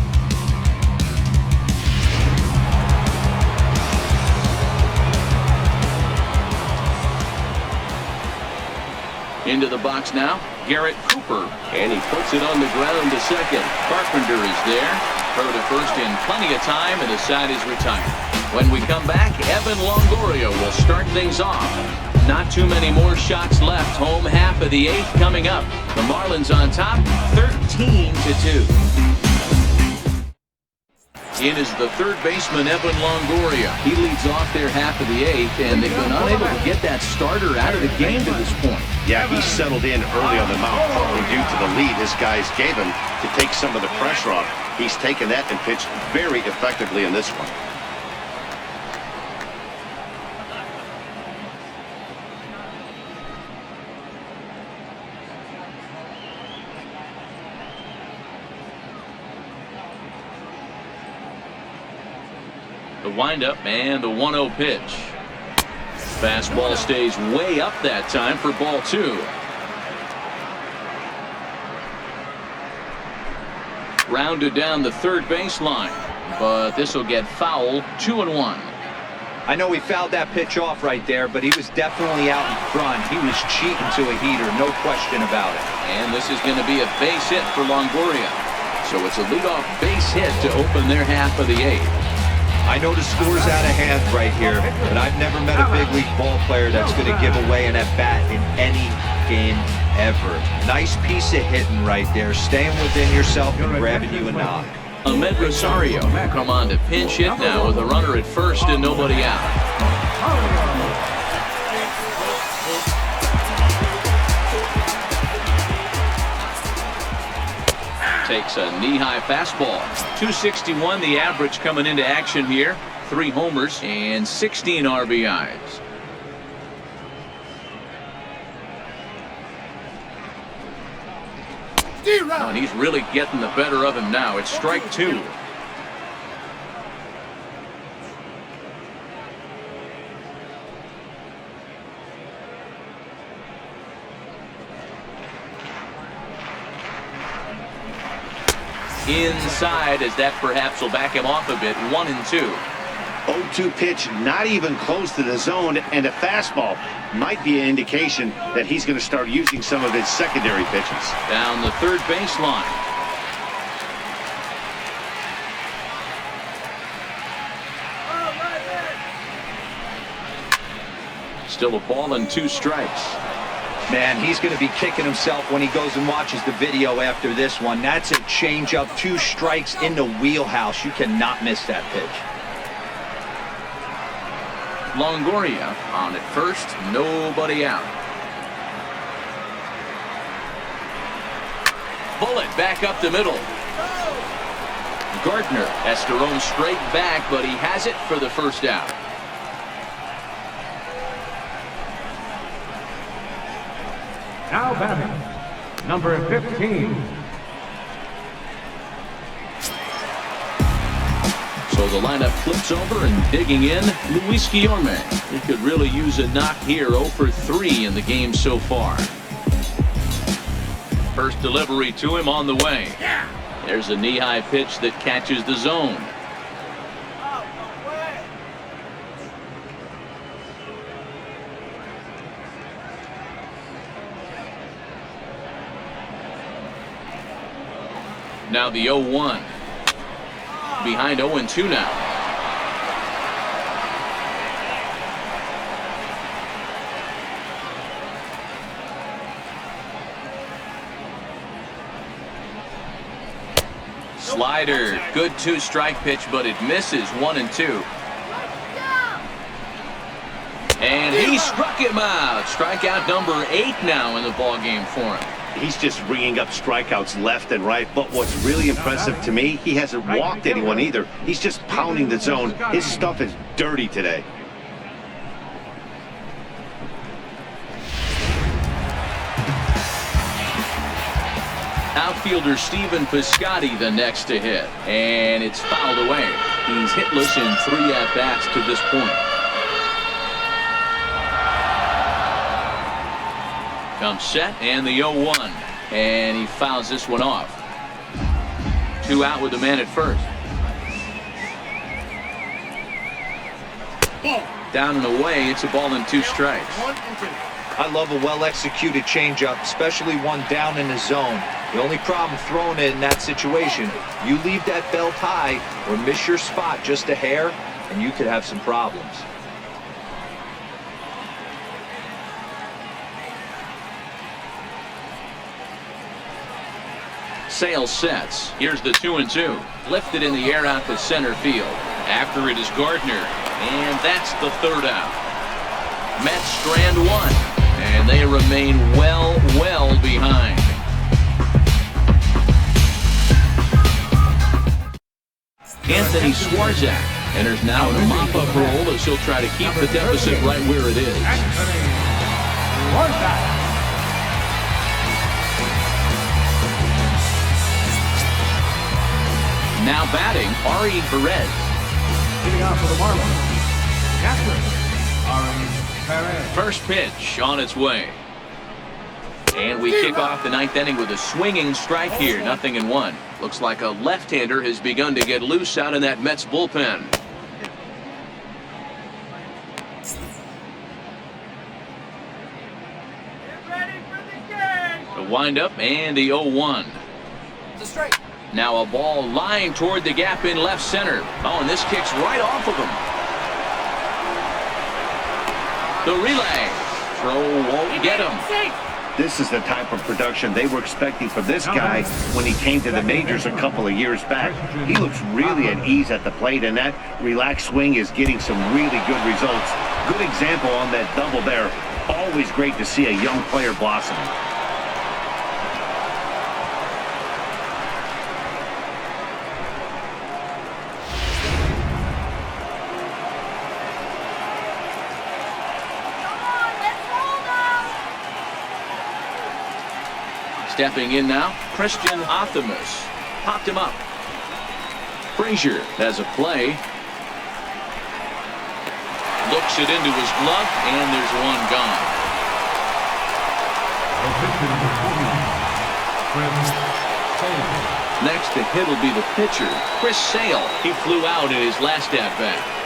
Into the box now, Garrett Cooper, and he puts it on the ground to second. Carpenter is there. Throw to first in plenty of time, and the side is retired. When we come back, Evan Longoria will start things off. Not too many more shots left. Home half of the 8th coming up. The Marlins on top, 13-2. In is the third baseman, Evan Longoria. He leads off their half of the eighth, and they've been unable to get that starter out of the game to this point. Yeah, he settled in early on the mound, probably due to the lead his guys gave him to take some of the pressure off. He's taken that and pitched very effectively in this one. The windup and the 1-0 pitch. Fastball stays way up that time for ball 2. Rounded down the third baseline, but this will get foul. 2-1. I know he fouled that pitch off right there, but he was definitely out in front. He was cheating to a heater, no question about it. And this is going to be a base hit for Longoria. So it's a leadoff base hit to open their half of the eighth. I know the score's out of hand right here, but I've never met a big league ball player that's going to give away an at-bat in any game ever. Nice piece of hitting right there, staying within yourself and grabbing you a knock. Ahmed Rosario come on to pinch hit now with a runner at first and nobody out. Takes a knee-high fastball. 261 the average coming into action here. 3 homers and 16 RBIs. Oh, and he's really getting the better of him now. It's strike 2. Inside, as that perhaps will back him off a bit. 1-2. 0-2 pitch, not even close to the zone, and a fastball might be an indication that he's going to start using some of his secondary pitches. Down the third baseline. Still a ball and 2 strikes. Man, he's going to be kicking himself when he goes and watches the video after this one. That's a changeup, 2 strikes in the wheelhouse. You cannot miss that pitch. Longoria on at first, nobody out. Bullet back up the middle. Gardner has to roam straight back, but he has it for the first out. Now batting, number 15. So the lineup flips over and digging in, Luis Guillorme. He could really use a knock here. 0 for 3 in the game so far. First delivery to him on the way. There's a knee-high pitch that catches the zone. Now the 0-1. Behind 0-2 now. Slider. Good 2-strike pitch, but it misses. 1-2. And he struck him out. Strikeout number 8 now in the ballgame for him. He's just ringing up strikeouts left and right, but what's really impressive to me, he hasn't walked anyone either. He's just pounding the zone. His stuff is dirty today. Outfielder Stephen Piscotty the next to hit, and it's fouled away. He's hitless in 3 at-bats to this point. Comes set and the 0-1, and he fouls this one off. 2 out with the man at first. Down and away. It's a ball and 2 strikes. I love a well-executed changeup, especially one down in the zone. The only problem throwing it in that situation, you leave that belt high or miss your spot just a hair, and you could have some problems. Sale sets. Here's the 2-2. Lifted in the air out to center field. After it is Gardner. And that's the third out. Mets strand one. And they remain well behind. Anthony Swarzak enters now in a mop-up role as he'll try to keep the deficit right where it is. Now batting, Ari Perez. Hitting out for the Marlins, Ari Perez. First pitch on its way. And we kick off the ninth inning with a swinging strike here. 0-1. Looks like a left-hander has begun to get loose out in that Mets bullpen. The windup and the 0-1. It's a strike. Now a ball lying toward the gap in left center. Oh, and this kicks right off of him. The relay. Throw won't get him. This is the type of production they were expecting from this guy when he came to the majors a couple of years back. He looks really at ease at the plate, and that relaxed swing is getting some really good results. Good example on that double there. Always great to see a young player blossom. Stepping in now, Christian Optimus. Popped him up. Frazier has a play. Looks it into his glove, and there's one gone. Next to hit will be the pitcher, Chris Sale. He flew out in his last at-bat.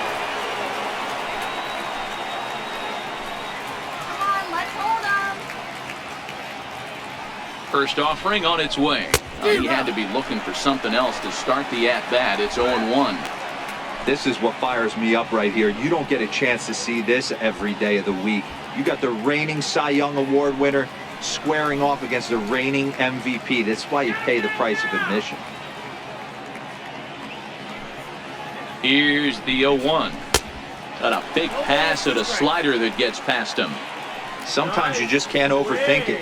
First offering on its way. He had to be looking for something else to start the at-bat. It's 0-1. This is what fires me up right here. You don't get a chance to see this every day of the week. You got the reigning Cy Young Award winner squaring off against the reigning MVP. That's why you pay the price of admission. Here's the 0-1. Got a big pass at a slider that gets past him. Sometimes you just can't overthink it.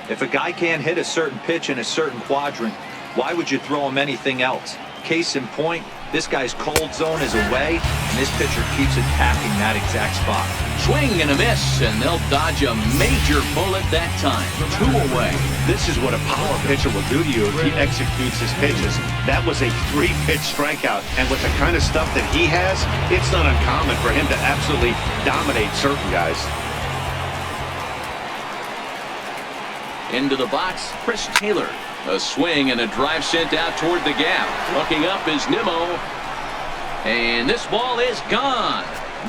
If a guy can't hit a certain pitch in a certain quadrant, why would you throw him anything else? Case in point, this guy's cold zone is away, and this pitcher keeps attacking that exact spot. Swing and a miss, and they'll dodge a major bullet that time. 2 away. This is what a power pitcher will do to you if he executes his pitches. That was a 3-pitch strikeout, and with the kind of stuff that he has, it's not uncommon for him to absolutely dominate certain guys. Into the box, Chris Taylor. A swing and a drive sent out toward the gap. Looking up is Nimmo. And this ball is gone.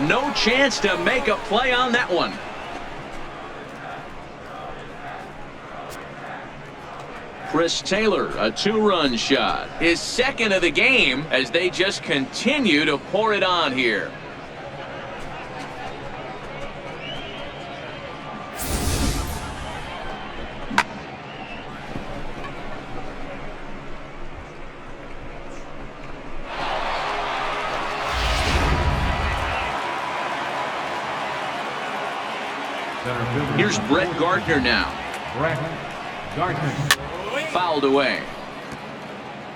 No chance to make a play on that one. Chris Taylor, a 2-run shot. His second of the game as they just continue to pour it on here. Here's Brett Gardner now. Brett Gardner. Fouled away.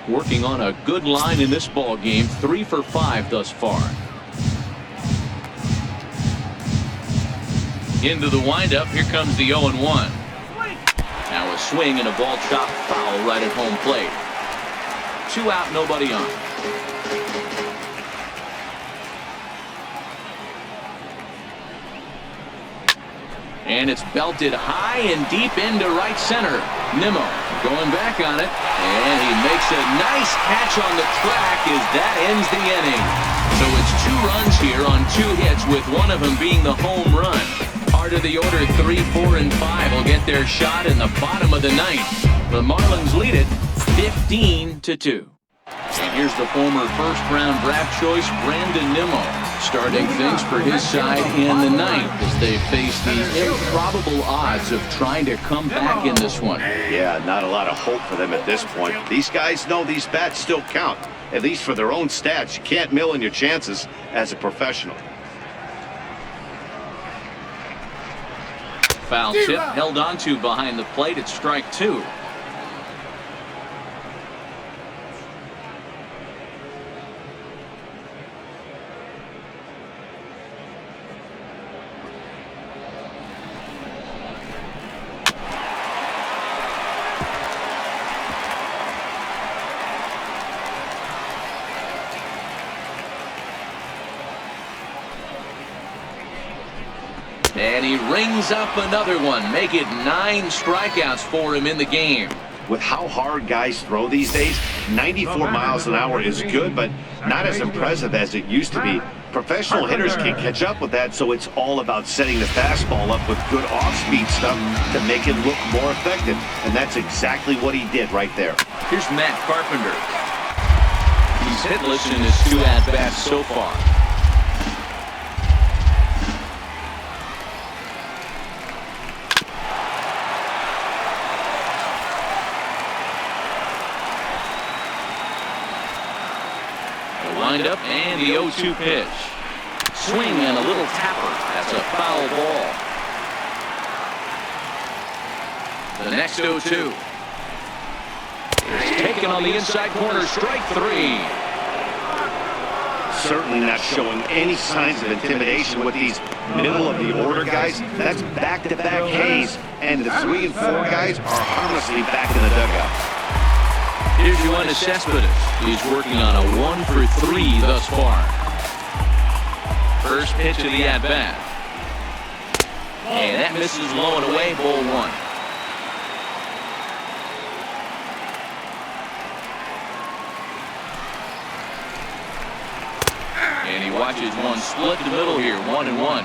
Working on a good line in this ball game. 3 for 5 thus far. Into the windup. Here comes the 0-1. Now a swing and a ball chopped foul right at home plate. 2 out, nobody on. And it's belted high and deep into right center. Nimmo going back on it. And he makes a nice catch on the track as that ends the inning. So it's 2 runs here on 2 hits, with one of them being the home run. Part of the order 3, 4, and 5 will get their shot in the bottom of the 9th. The Marlins lead it 15-2. And here's the former first-round draft choice, Brandon Nimmo, starting things for his side in the ninth as they face the improbable odds of trying to come back in this one. Yeah, not a lot of hope for them at this point. These guys know these bats still count, at least for their own stats. You can't mill in your chances as a professional. Foul tip held onto behind the plate at strike 2. And he rings up another one, make it 9 strikeouts for him in the game. With how hard guys throw these days, 94 miles an hour is good, but not as impressive as it used to be. Professional hitters can catch up with that, so it's all about setting the fastball up with good off-speed stuff to make it look more effective. And that's exactly what he did right there. Here's Matt Carpenter. He's hitless in his 2 at-bats so far. Lined up and the 0-2 pitch. Swing and a little tapper. That's a foul ball. The next 0-2. It's taken on the inside corner. Strike 3. Certainly not showing any signs of intimidation with these middle of the order guys. That's back-to-back Ks, and the 3 and 4 guys are harmlessly back in the dugout. Here's Yoenis Cespedes. He's working on a 1 for 3 thus far. First pitch of the at-bat. And that misses low and away, ball 1. And he watches one split the middle here, 1-1.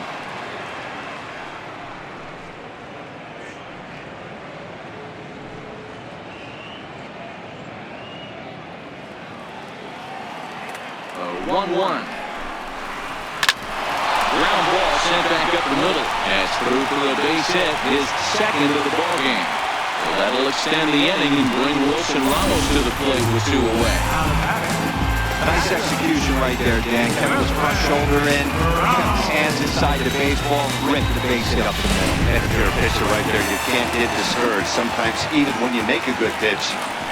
Ground ball sent back up the middle. That's through for a base hit, his second of the ball game. So that'll extend the inning and bring Wilson Ramos to the plate with 2 away. Nice execution right there, Dan. Kept his front shoulder in, kept his hands inside the baseball, ripped the base hit up the middle. And if you're a pitcher right there, you can't get discouraged. Sometimes even when you make a good pitch,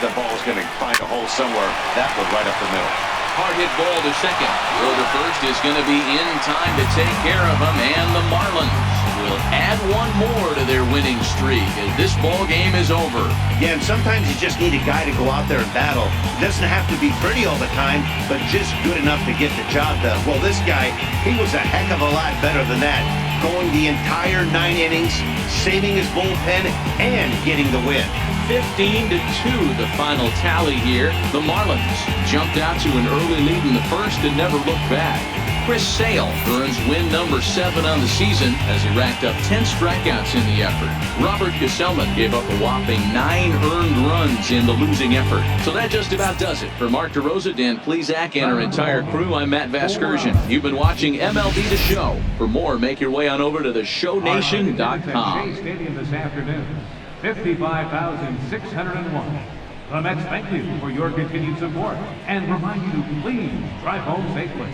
the ball's going to find a hole somewhere. That was right up the middle. Hard hit ball to second. Throw to first is going to be in time to take care of him, and the Marlins will add 1 more to their winning streak as this ball game is over. Yeah, and sometimes you just need a guy to go out there and battle. It doesn't have to be pretty all the time, but just good enough to get the job done. Well, this guy, he was a heck of a lot better than that. Going the entire 9 innings, saving his bullpen, and getting the win. 15-2 the final tally here. The Marlins jumped out to an early lead in the first and never looked back. Chris Sale earns win number 7 on the season as he racked up 10 strikeouts in the effort. Robert Gesellman gave up a whopping 9 earned runs in the losing effort. So that just about does it. For Mark DeRosa, Dan Plesac, and our entire crew, I'm Matt Vasgersian. You've been watching MLB The Show. For more, make your way on over to theshownation.com. Stadium this afternoon. 55,601. The Mets thank you for your continued support and remind you to please drive home safely.